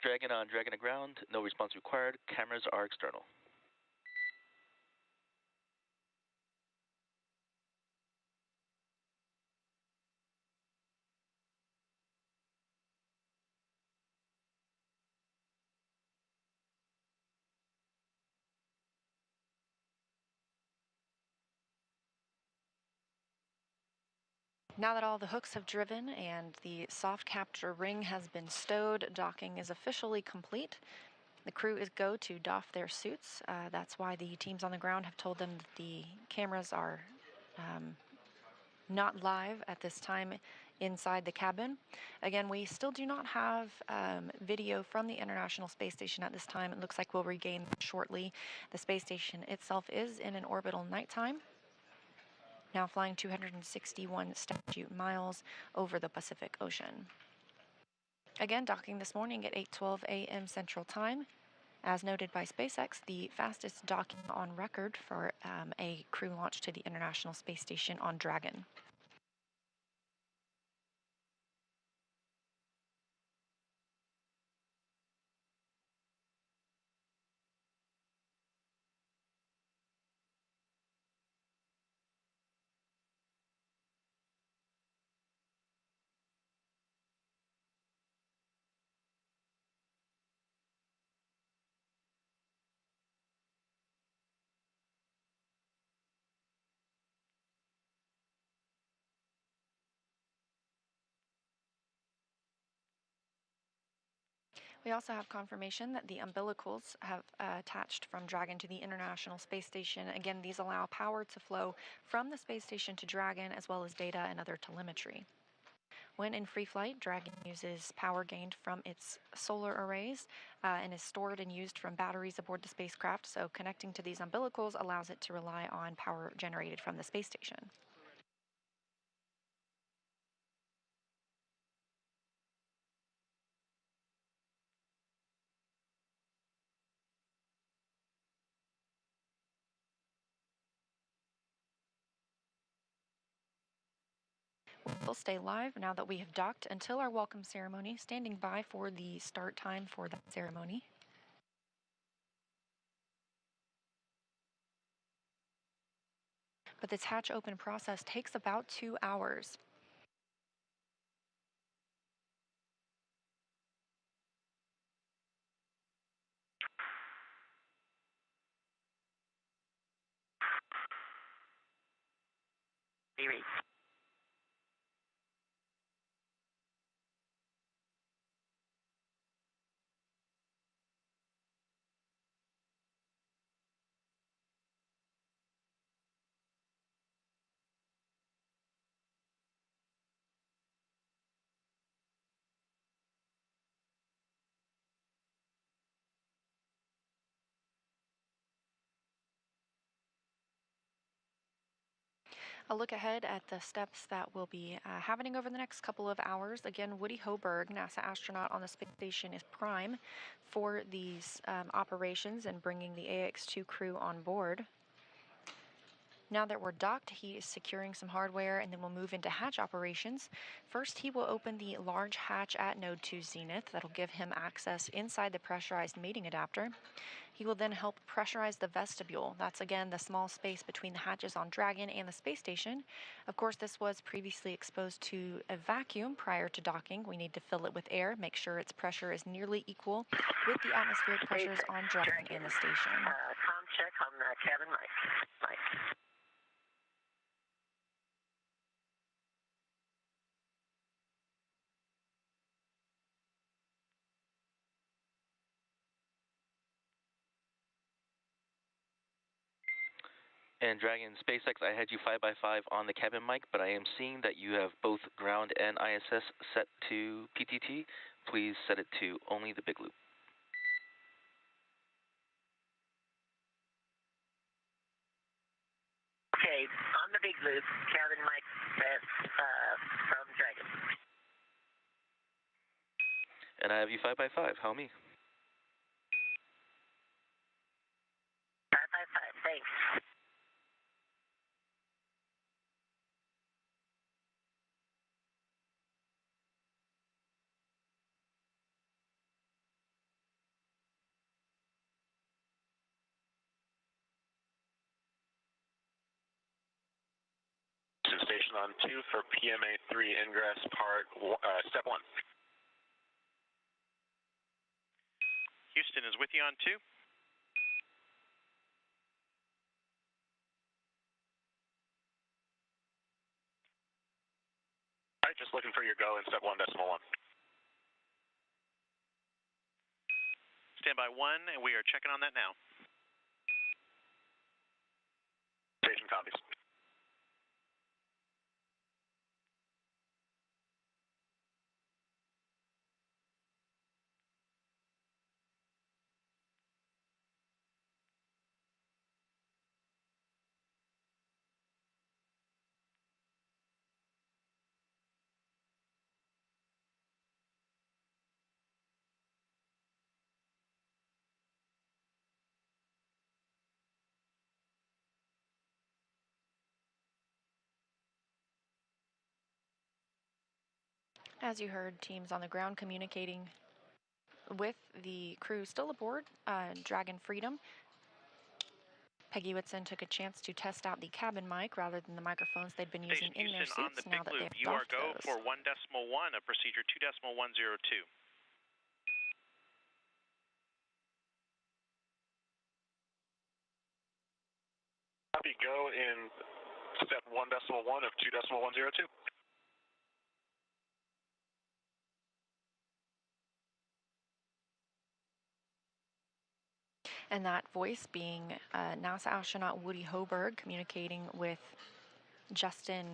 Dragon on Dragon to ground, no response required. Cameras are external. Now that all the hooks have driven and the soft capture ring has been stowed, docking is officially complete. The crew is go to doff their suits. That's why the teams on the ground have told them that the cameras are not live at this time inside the cabin. Again, we still do not have video from the International Space Station at this time. It looks like we'll regain shortly. The space station itself is in an orbital nighttime, now flying 261 statute miles over the Pacific Ocean. Again, docking this morning at 8:12 a.m. Central Time. As noted by SpaceX, the fastest docking on record for a crew launch to the International Space Station on Dragon. We also have confirmation that the umbilicals have attached from Dragon to the International Space Station. Again, these allow power to flow from the space station to Dragon, as well as data and other telemetry. When in free flight, Dragon uses power gained from its solar arrays and is stored and used from batteries aboard the spacecraft, so connecting to these umbilicals allows it to rely on power generated from the space station. We'll stay live now that we have docked until our welcome ceremony, standing by for the start time for that ceremony. But this hatch open process takes about 2 hours. A look ahead at the steps that will be happening over the next couple of hours. Again, Woody Hoberg, NASA astronaut on the space station, is prime for these operations and bringing the Ax-2 crew on board. Now that we're docked, he is securing some hardware, and then we'll move into hatch operations. First, he will open the large hatch at Node 2 Zenith. That'll give him access inside the pressurized mating adapter. He will then help pressurize the vestibule. That's, again, the small space between the hatches on Dragon and the space station. Of course, this was previously exposed to a vacuum prior to docking. We need to fill it with air, make sure its pressure is nearly equal with the atmospheric pressures on Dragon and the station. Tom check on the cabin mic. And Dragon SpaceX, I had you 5x5 on the cabin mic, but I am seeing that you have both ground and ISS set to PTT. Please set it to only the big loop. Okay, on the big loop, cabin mic set from Dragon. And I have you 5x5. How me? 5x5, thanks. Station on 2 for PMA 3 ingress part, step 1. Houston is with you on 2. All right, just looking for your go in step 1.1. Stand by 1, and we are checking on that now. Station copies. As you heard, teams on the ground communicating with the crew still aboard Dragon Freedom. Peggy Whitson took a chance to test out the cabin mic rather than the microphones they'd been using Station in their Houston, on seats the now big that loop. they've You are doffed go those. for 1.1 of procedure 2.102. Copy, go in step 1.1 of 2.102. And that voice being NASA astronaut Woody Hoberg communicating with Justin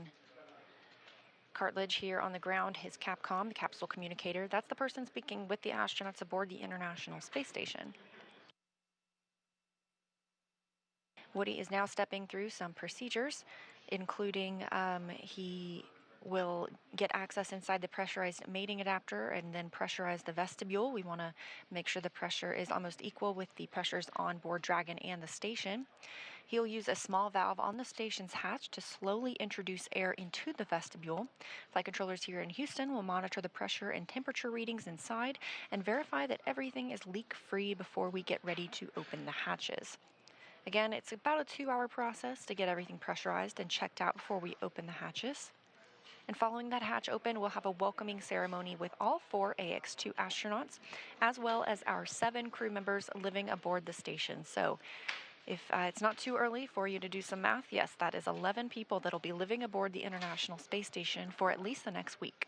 Cartledge here on the ground, his Capcom, the capsule communicator. That's the person speaking with the astronauts aboard the International Space Station. Woody is now stepping through some procedures, including he will get access inside the pressurized mating adapter and then pressurize the vestibule. We want to make sure the pressure is almost equal with the pressures on board Dragon and the station. He'll use a small valve on the station's hatch to slowly introduce air into the vestibule. Flight controllers here in Houston will monitor the pressure and temperature readings inside and verify that everything is leak-free before we get ready to open the hatches. Again, it's about a 2-hour process to get everything pressurized and checked out before we open the hatches. And following that hatch open, we'll have a welcoming ceremony with all 4 Ax-2 astronauts, as well as our 7 crew members living aboard the station. So if it's not too early for you to do some math, yes, that is 11 people that'll be living aboard the International Space Station for at least the next week.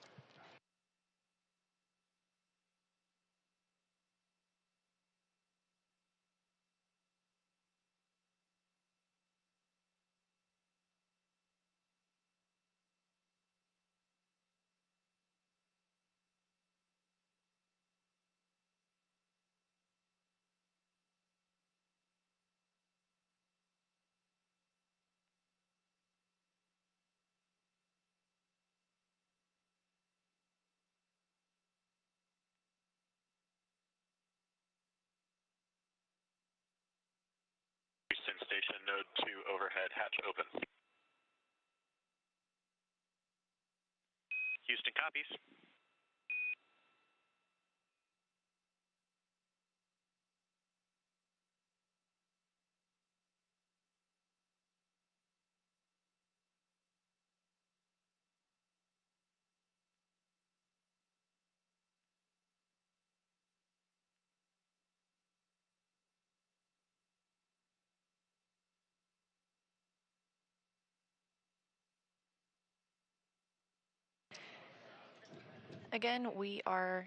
Houston Station, node 2 overhead, hatch open. Houston copies. Again, we are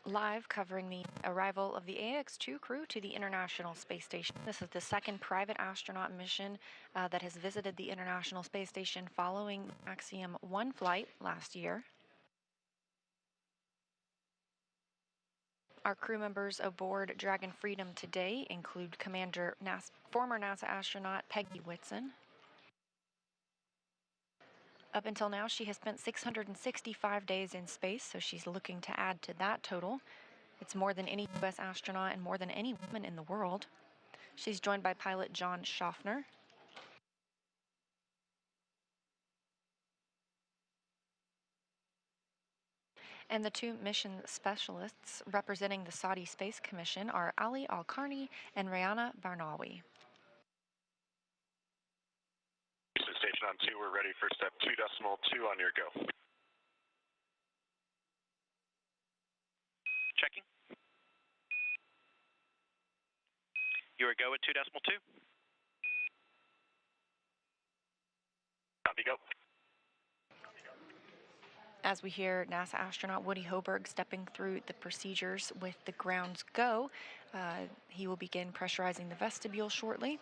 live covering the arrival of the Ax-2 crew to the International Space Station. This is the second private astronaut mission that has visited the International Space Station following Axiom 1 flight last year. Our crew members aboard Dragon Freedom today include former NASA astronaut Peggy Whitson. Up until now, she has spent 665 days in space, so she's looking to add to that total. It's more than any U.S. astronaut and more than any woman in the world. She's joined by pilot John Shoffner. And the 2 mission specialists representing the Saudi Space Commission are Ali Alqarni and Rayyanah Barnawi. Houston Station on 2, we're ready for step 2.2 on your go. Checking. You are go at 2.2. Copy, go. As we hear NASA astronaut Woody Hoberg stepping through the procedures with the grounds go, he will begin pressurizing the vestibule shortly.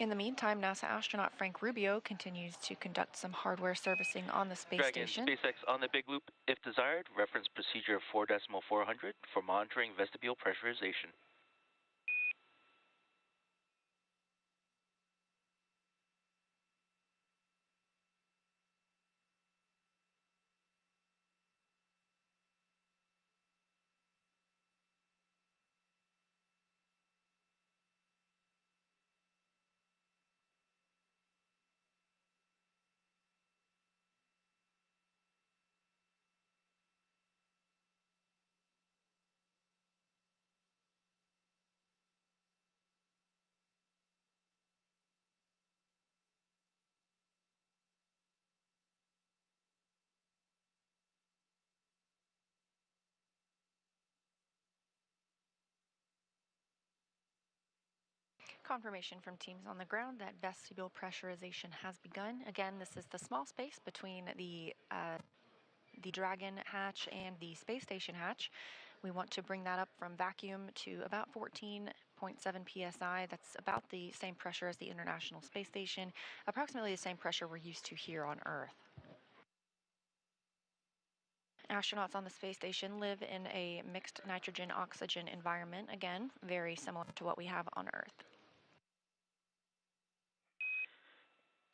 In the meantime, NASA astronaut Frank Rubio continues to conduct some hardware servicing on the space Dragon station. SpaceX on the big loop. If desired, reference procedure 4.400 for monitoring vestibule pressurization. Confirmation from teams on the ground that vestibule pressurization has begun. Again, this is the small space between the Dragon hatch and the space station hatch. We want to bring that up from vacuum to about 14.7 psi. That's about the same pressure as the International Space Station, approximately the same pressure we're used to here on Earth. Astronauts on the space station live in a mixed nitrogen-oxygen environment, again, very similar to what we have on Earth.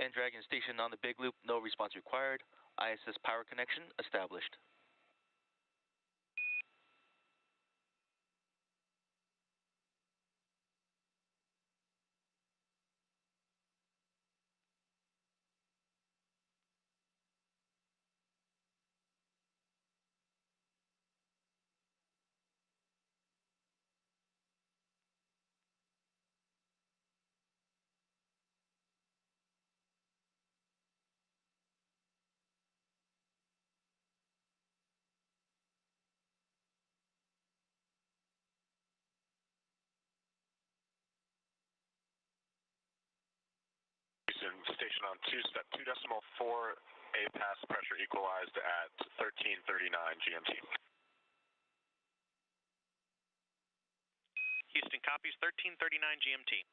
And Dragon Station on the big loop, no response required. ISS power connection established. Station on 2, step 2.4, A-pass pressure equalized at 13:39 GMT. Houston copies 13:39 GMT.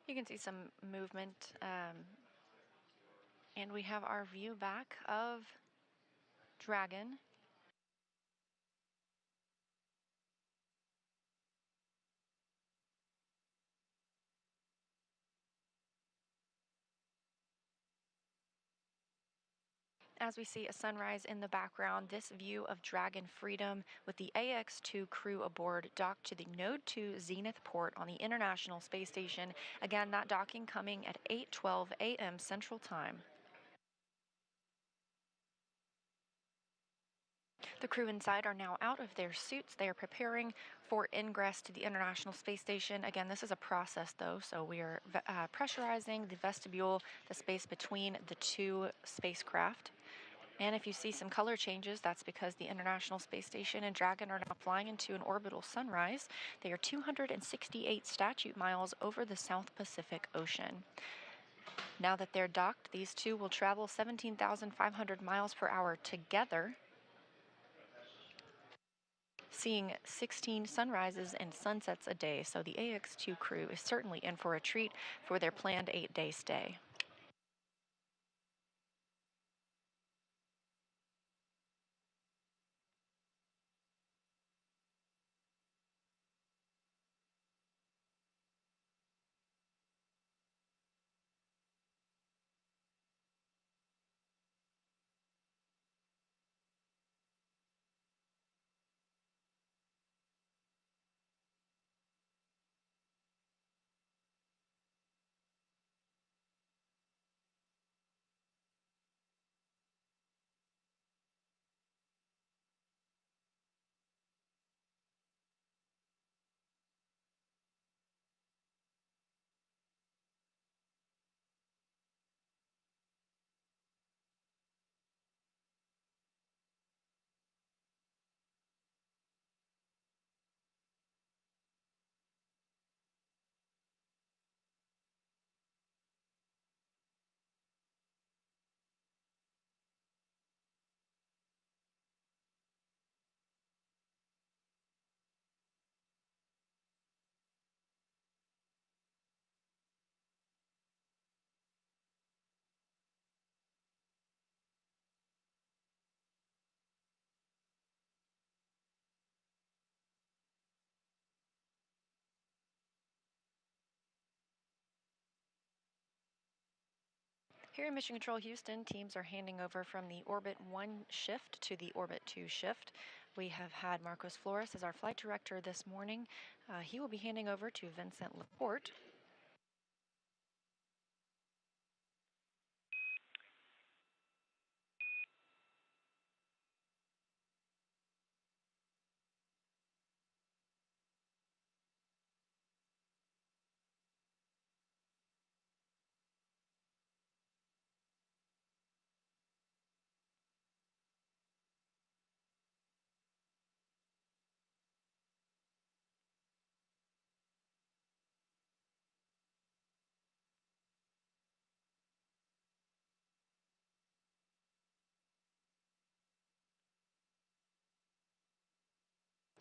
You can see some movement, and we have our view back of Dragon. As we see a sunrise in the background, this view of Dragon Freedom with the Ax-2 crew aboard docked to the Node 2 Zenith port on the International Space Station. Again, that docking coming at 8:12 a.m. Central Time. The crew inside are now out of their suits. They are preparing for ingress to the International Space Station. Again, this is a process, though, so we are pressurizing the vestibule, the space between the two spacecraft. And if you see some color changes, that's because the International Space Station and Dragon are now flying into an orbital sunrise. They are 268 statute miles over the South Pacific Ocean. Now that they're docked, these two will travel 17,500 miles per hour together, seeing 16 sunrises and sunsets a day. So the Ax-2 crew is certainly in for a treat for their planned 8-day stay. Here in Mission Control Houston, teams are handing over from the Orbit 1 shift to the Orbit 2 shift. We have had Marcos Flores as our flight director this morning. He will be handing over to Vincent Laporte.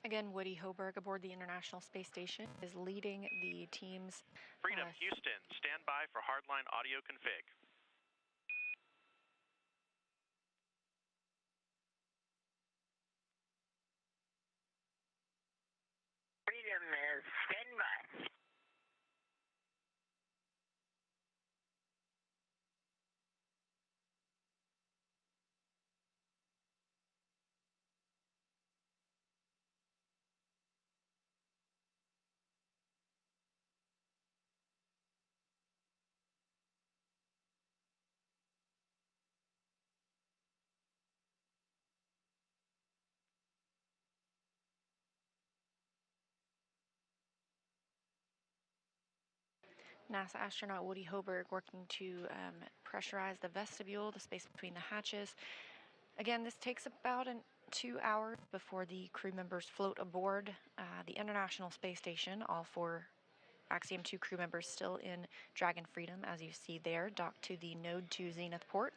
Again, Woody Hoberg aboard the International Space Station is leading the team's... Freedom, Houston, stand by for hardline audio config. Freedom is standby. NASA astronaut Woody Hoberg working to pressurize the vestibule, the space between the hatches. Again, this takes about 2 hours before the crew members float aboard the International Space Station. All 4 Axiom 2 crew members still in Dragon Freedom, as you see there, docked to the Node 2 Zenith port.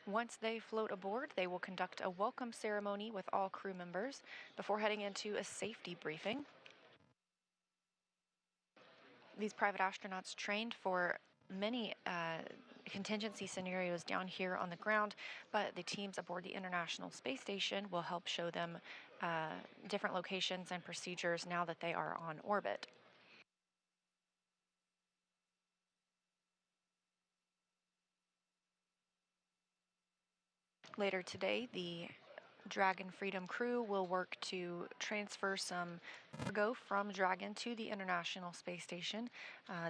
Once they float aboard, they will conduct a welcome ceremony with all crew members before heading into a safety briefing. These private astronauts trained for many contingency scenarios down here on the ground, but the teams aboard the International Space Station will help show them different locations and procedures now that they are on orbit. Later today, the Dragon Freedom crew will work to transfer some cargo from Dragon to the International Space Station.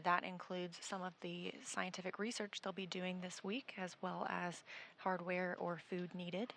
That includes some of the scientific research they'll be doing this week, as well as hardware or food needed.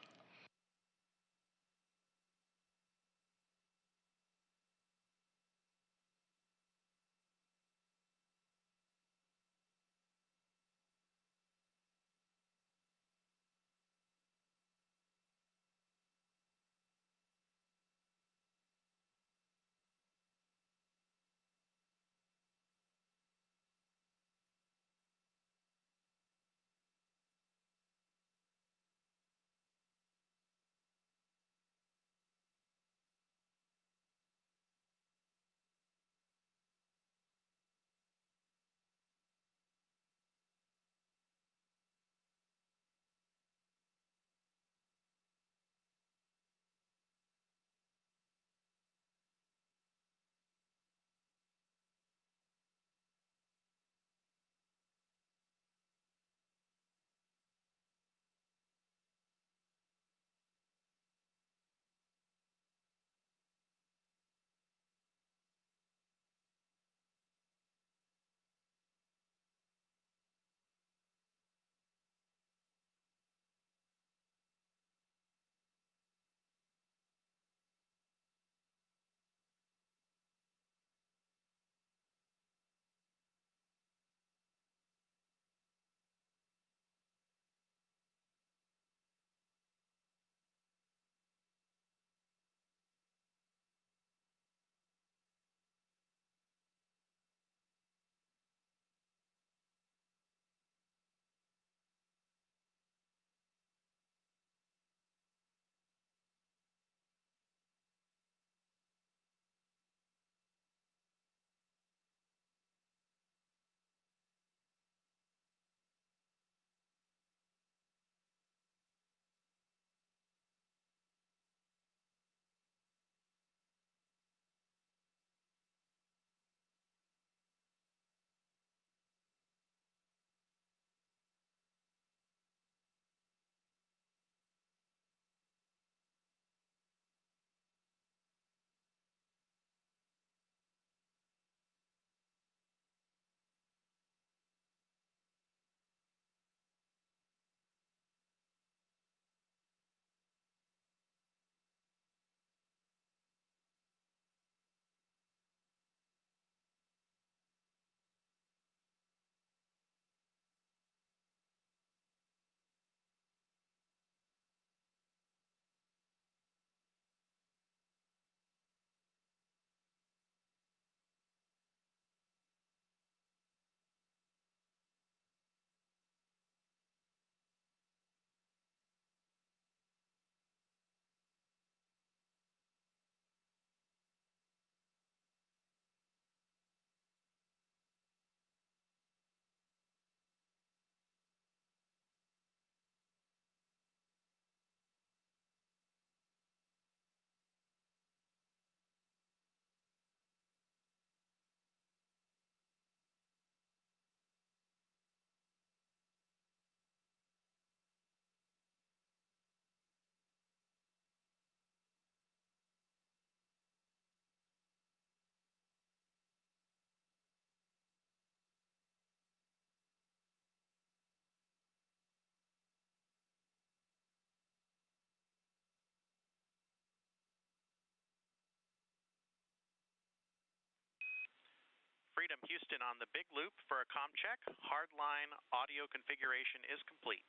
Freedom Houston on the big loop for a comm check. Hardline audio configuration is complete.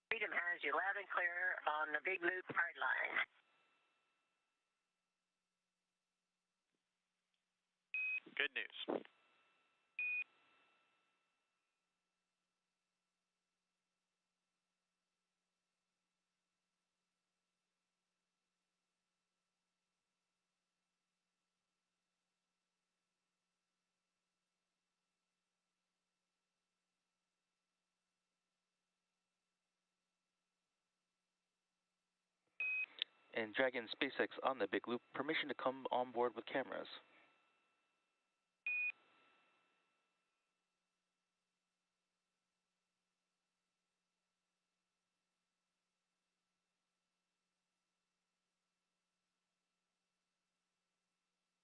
Freedom has you loud and clear on the big loop hardline. Good news. And Dragon SpaceX on the big loop, permission to come on board with cameras.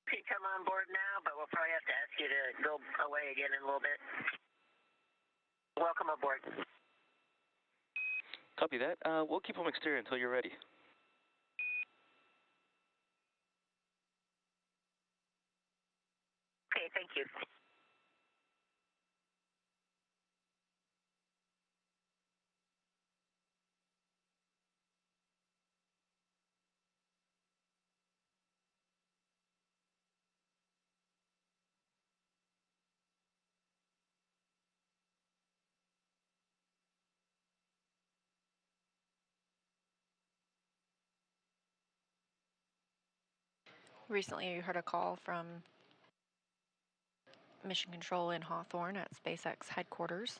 You can come on board now, but we'll probably have to ask you to go away again in a little bit. Welcome aboard. Copy that. We'll keep them exterior until you're ready. Okay, thank you. Recently, you heard a call from Mission Control in Hawthorne at SpaceX headquarters,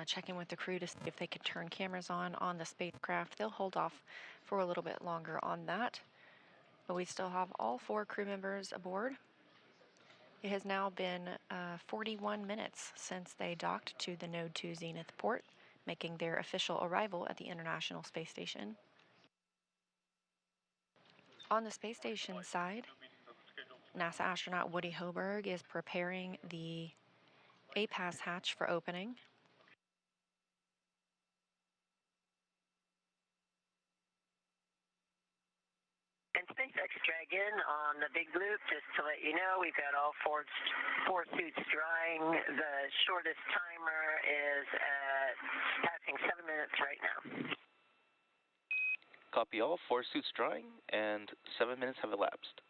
checking with the crew to see if they could turn cameras on the spacecraft. They'll hold off for a little bit longer on that, but we still have all 4 crew members aboard. It has now been 41 minutes since they docked to the Node 2 Zenith port, making their official arrival at the International Space Station. On the space station side, NASA astronaut Woody Hoberg is preparing the APAS hatch for opening. And SpaceX Dragon on the big loop, just to let you know, we've got all four suits drying. The shortest timer is at passing 7 minutes right now. Copy all, 4 suits drying, and 7 minutes have elapsed.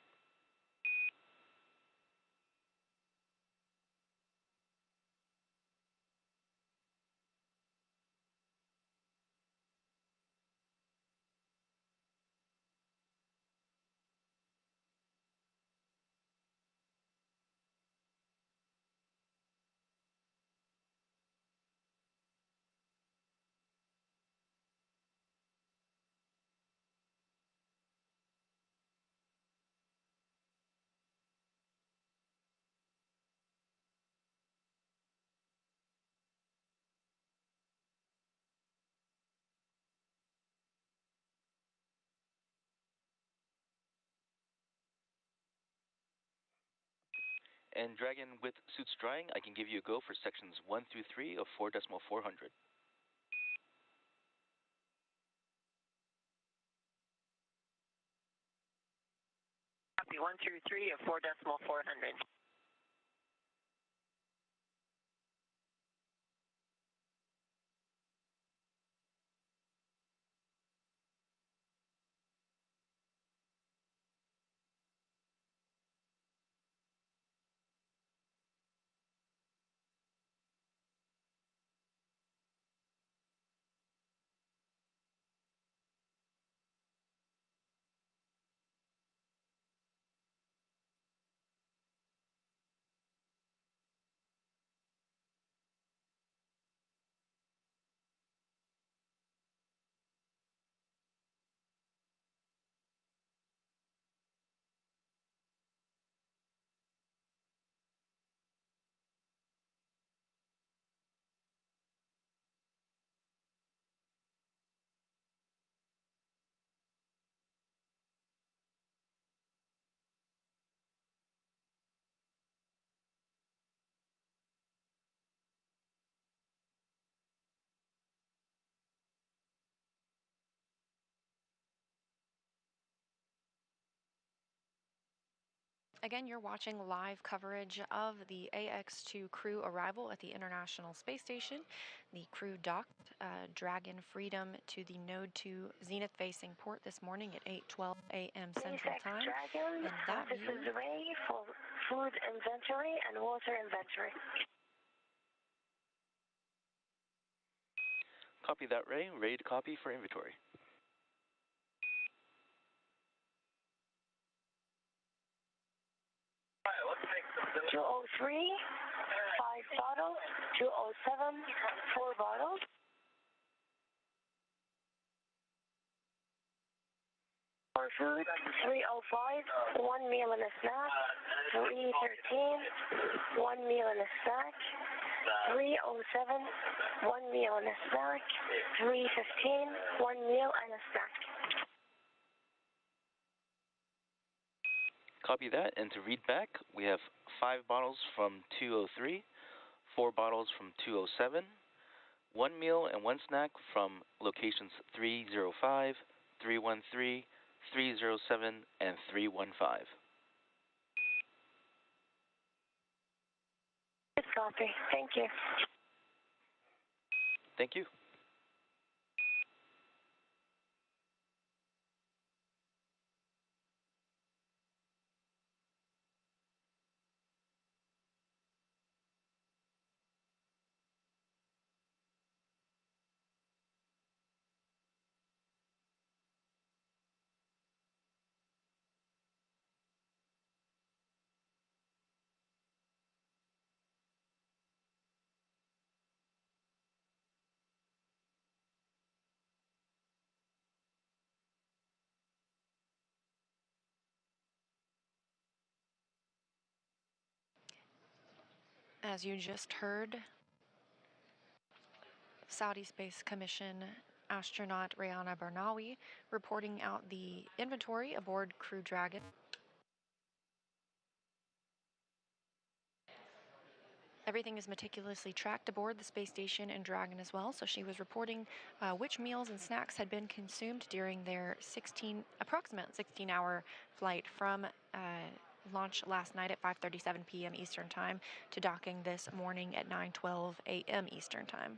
And Dragon with suits drying, I can give you a go for sections 1 through 3 of 4.400. Copy 1 through 3 of 4.400. Again, you're watching live coverage of the Ax-2 crew arrival at the International Space Station. The crew docked Dragon Freedom to the Node 2 zenith-facing port this morning at 8:12 a.m. Central Time. Dragon, And that this view is Ray for food inventory and water inventory. Copy that, Ray. Ready to copy for inventory. 203, 5 bottles. 207, 4 bottles. For food, 305, 1 meal and a snack. 313, 1 meal and a snack. 307, 1 meal and a snack. 315, 1 meal and a snack. Copy that, and to read back, we have 5 bottles from 203, 4 bottles from 207, 1 meal and 1 snack from locations 305, 313, 307, and 315. Good copy. Thank you. Thank you. As you just heard, Saudi Space Commission astronaut Rayyanah Barnawi reporting out the inventory aboard Crew Dragon. Everything is meticulously tracked aboard the space station and Dragon as well, so she was reporting which meals and snacks had been consumed during their approximate 16-hour flight from launch last night at 5:37 p.m. Eastern Time to docking this morning at 9:12 a.m. Eastern Time.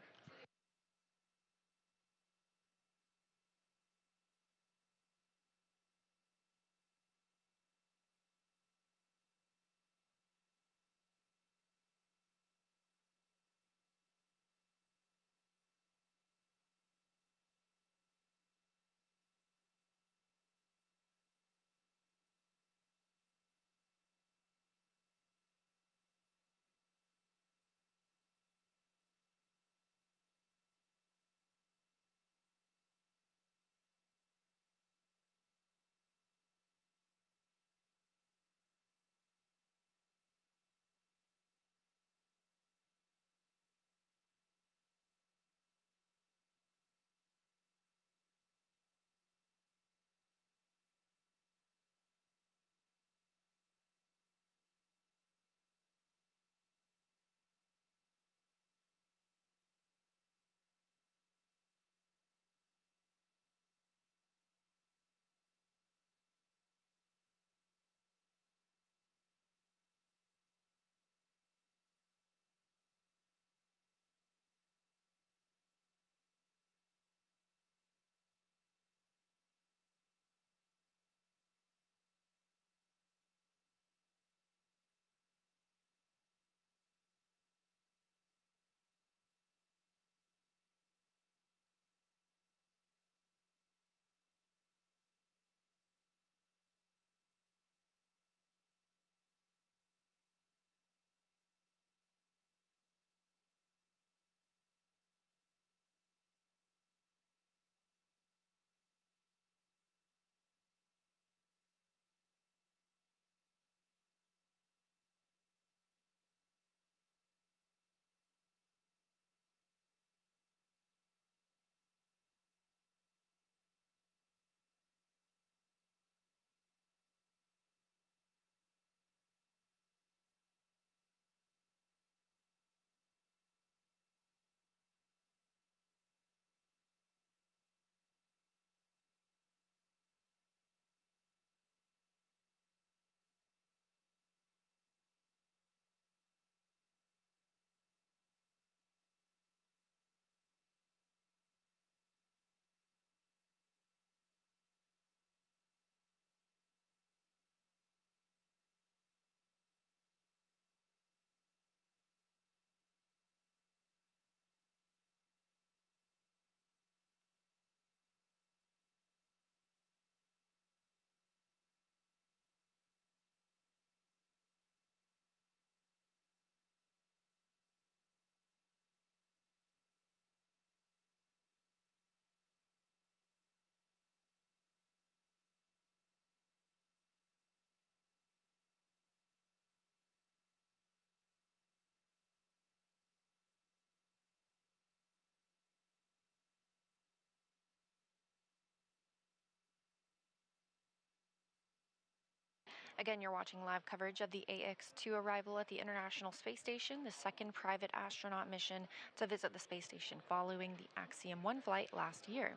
Again, you're watching live coverage of the Ax-2 arrival at the International Space Station, the second private astronaut mission to visit the space station following the Axiom 1 flight last year.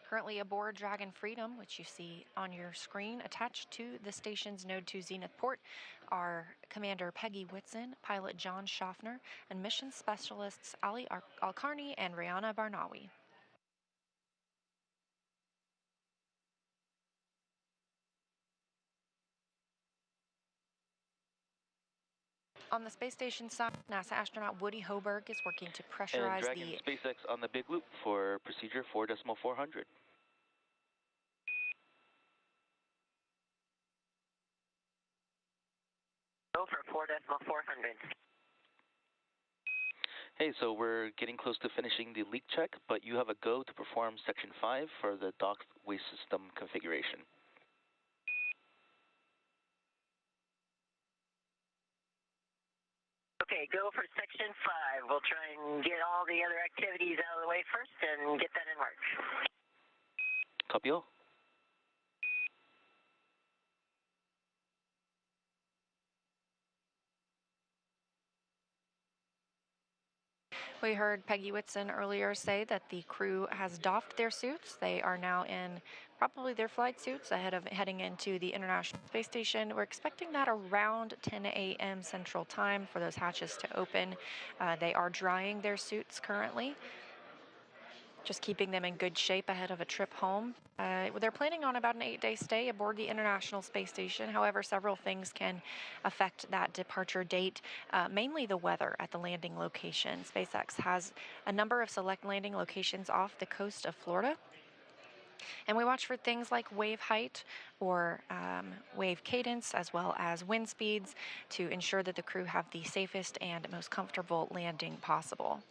Currently aboard Dragon Freedom, which you see on your screen, attached to the station's Node 2 Zenith port, are Commander Peggy Whitson, pilot John Shoffner, and mission specialists Alqarni and Rayyanah Barnawi. On the space station side, NASA astronaut Woody Hoberg is working to pressurize and Dragon SpaceX on the big loop for procedure 4.400. Go for 4.400. Hey, so we're getting close to finishing the leak check, but you have a go to perform Section 5 for the dock waste system configuration. Okay, go for Section 5. We'll try and get all the other activities out of the way first and get that in march. Copy all. We heard Peggy Whitson earlier say that the crew has doffed their suits. They are now in probably their flight suits ahead of heading into the International Space Station. We're expecting that around 10 a.m. Central Time for those hatches to open. They are drying their suits currently, just keeping them in good shape ahead of a trip home. They're planning on about an 8-day stay aboard the International Space Station. However, several things can affect that departure date, mainly the weather at the landing location. SpaceX has a number of select landing locations off the coast of Florida. And we watch for things like wave height or wave cadence, as well as wind speeds, to ensure that the crew have the safest and most comfortable landing possible.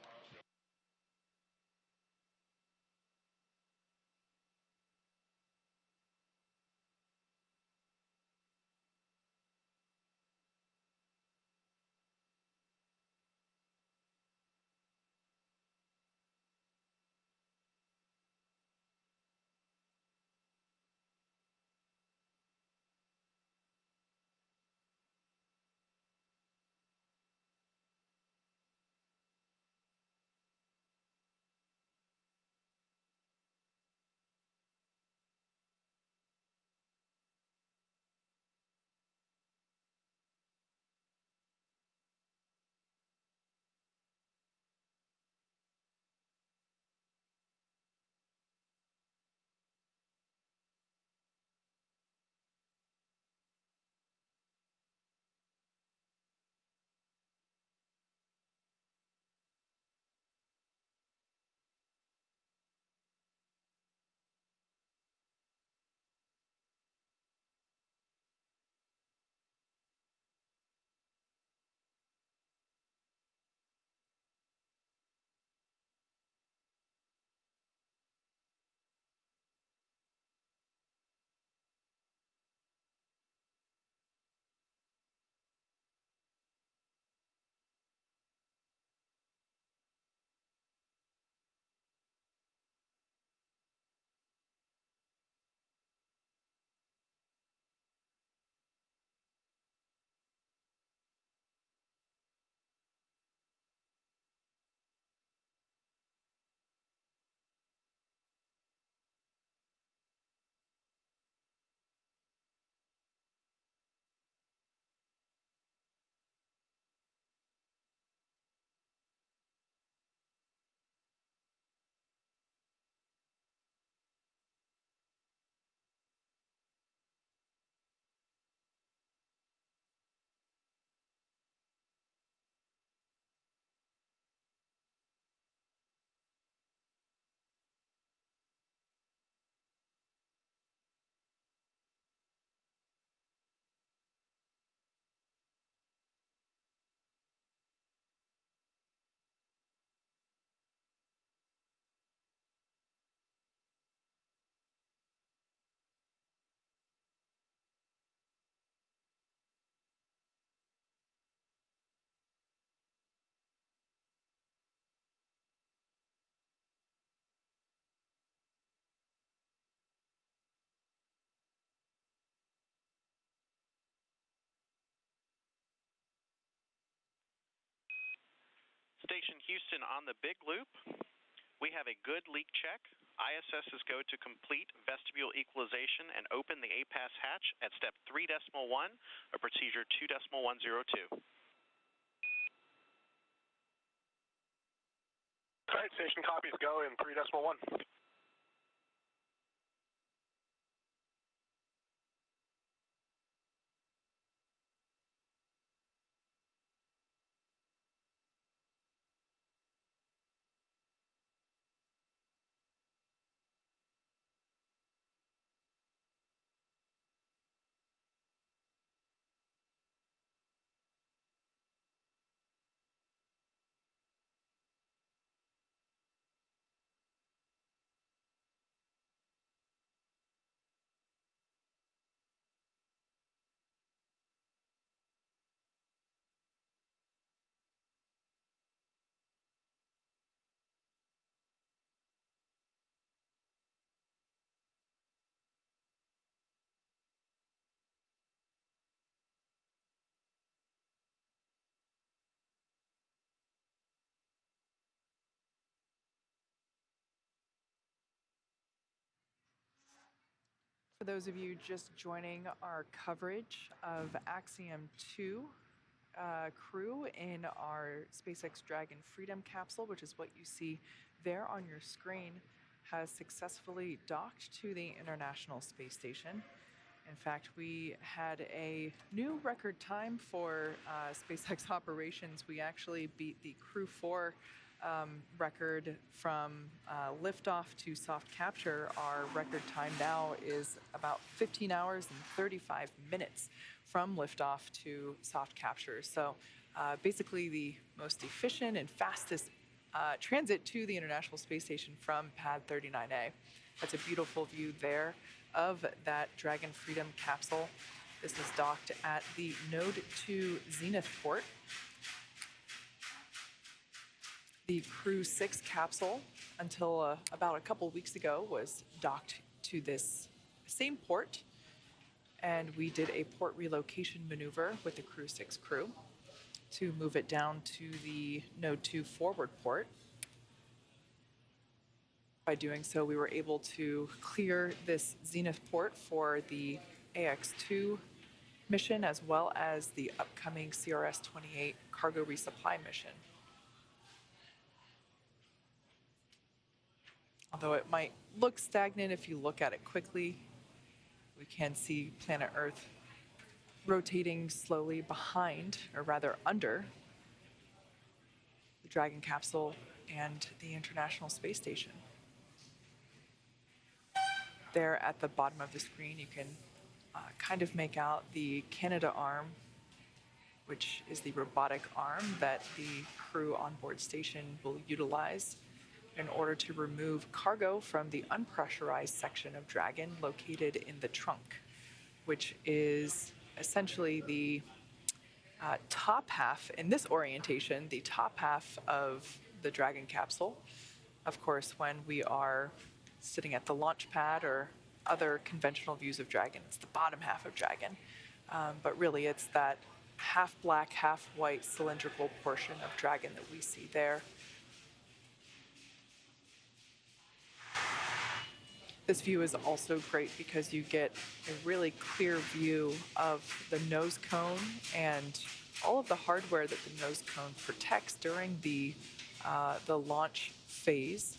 Station Houston on the big loop. We have a good leak check. ISS is go to complete vestibule equalization and open the APAS hatch at step 3.1 of procedure 2.102. All right, station copies go in 3.1. For those of you just joining our coverage of Axiom 2 crew in our SpaceX Dragon Freedom capsule, which is what you see there on your screen, has successfully docked to the International Space Station. In fact, we had a new record time for SpaceX operations. We actually beat the Crew 4 record from liftoff to soft capture. Our record time now is about 15 hours and 35 minutes from liftoff to soft capture. So basically the most efficient and fastest transit to the International Space Station from Pad 39A. That's a beautiful view there of that Dragon Freedom capsule. This is docked at the Node 2 Zenith port. The Crew 6 capsule, until about a couple weeks ago, was docked to this same port, and we did a port relocation maneuver with the Crew 6 crew to move it down to the Node 2 forward port. By doing so, we were able to clear this Zenith port for the Ax-2 mission, as well as the upcoming CRS-28 cargo resupply mission. Although it might look stagnant if you look at it quickly, we can see planet Earth rotating slowly behind, or rather under, the Dragon capsule and the International Space Station. There at the bottom of the screen, you can kind of make out the Canadarm, which is the robotic arm that the crew on board station will utilize in order to remove cargo from the unpressurized section of Dragon located in the trunk, which is essentially the top half, in this orientation, the top half of the Dragon capsule. Of course, when we are sitting at the launch pad or other conventional views of Dragon, it's the bottom half of Dragon. But really, it's that half black, half white cylindrical portion of Dragon that we see there. This view is also great because you get a really clear view of the nose cone and all of the hardware that the nose cone protects during the launch phase.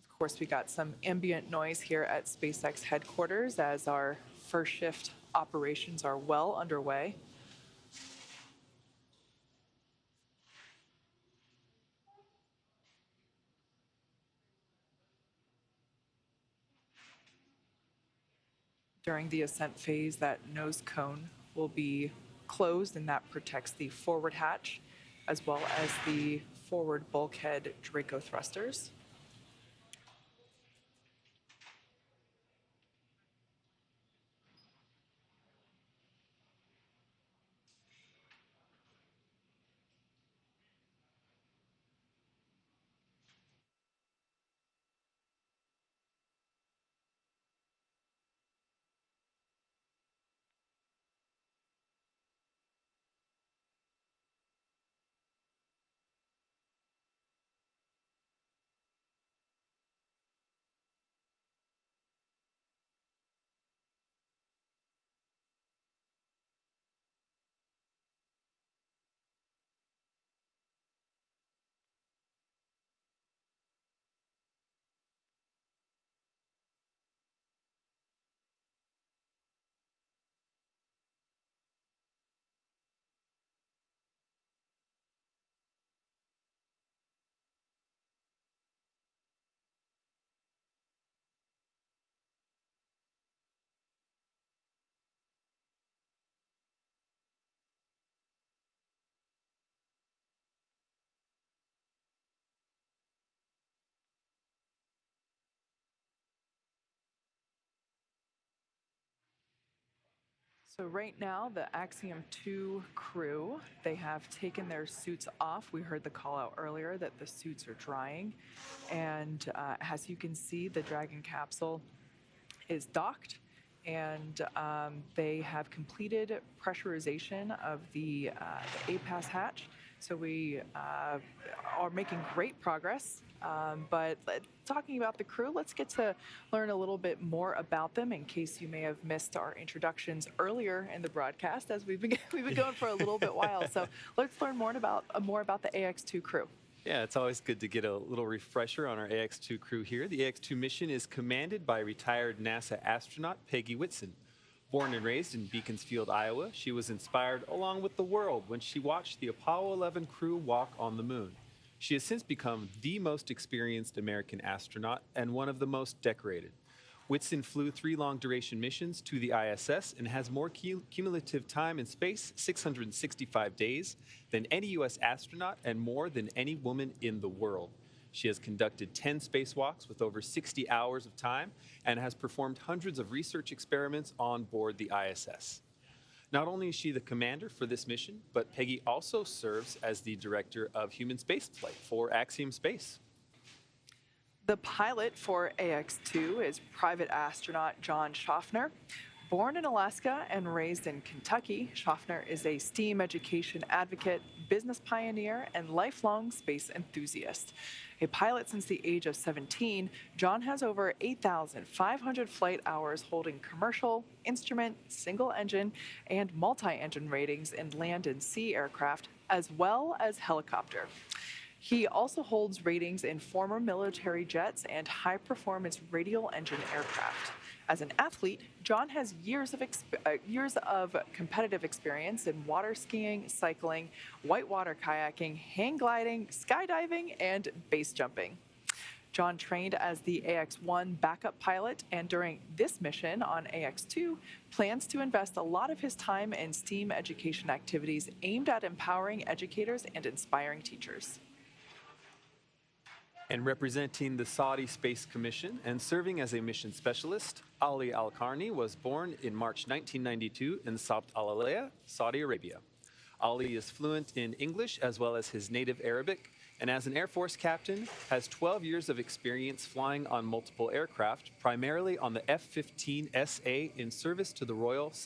Of course, we got some ambient noise here at SpaceX headquarters as our first shift operations are well underway. During the ascent phase, that nose cone will be closed, and that protects the forward hatch as well as the forward bulkhead Draco thrusters. So right now, the Axiom 2 crew, they have taken their suits off. We heard the call out earlier that the suits are drying. And as you can see, the Dragon capsule is docked, and they have completed pressurization of the APAS hatch. So we are making great progress. But talking about the crew, let's get to learn a little bit more about them in case you may have missed our introductions earlier in the broadcast, as we've been going for a little bit while. So let's learn more about the Ax-2 crew. Yeah, it's always good to get a little refresher on our Ax-2 crew here. The Ax-2 mission is commanded by retired NASA astronaut Peggy Whitson. Born and raised in Beaconsfield, Iowa, she was inspired along with the world when she watched the Apollo 11 crew walk on the moon. She has since become the most experienced American astronaut and one of the most decorated. Whitson flew 3 long-duration missions to the ISS and has more cumulative time in space, 665 days, than any U.S. astronaut and more than any woman in the world. She has conducted 10 spacewalks with over 60 hours of time and has performed hundreds of research experiments on board the ISS. Not only is she the commander for this mission, but Peggy also serves as the director of human spaceflight for Axiom Space. The pilot for Ax-2 is private astronaut John Shoffner. Born in Alaska and raised in Kentucky, Shoffner is a STEAM education advocate, business pioneer, and lifelong space enthusiast. A pilot since the age of 17, John has over 8,500 flight hours holding commercial, instrument, single-engine, and multi-engine ratings in land and sea aircraft, as well as helicopter. He also holds ratings in former military jets and high-performance radial engine aircraft. As an athlete, John has years of competitive experience in water skiing, cycling, whitewater kayaking, hang gliding, skydiving, and base jumping. John trained as the Ax-1 backup pilot, and during this mission on Ax-2, plans to invest a lot of his time in STEAM education activities aimed at empowering educators and inspiring teachers. And representing the Saudi Space Commission and serving as a mission specialist, Ali Alqarni was born in March 1992 in Sabt al-Alaya, Saudi Arabia. Ali is fluent in English as well as his native Arabic, and as an Air Force captain, has 12 years of experience flying on multiple aircraft, primarily on the F-15SA in service to the Royal Saudi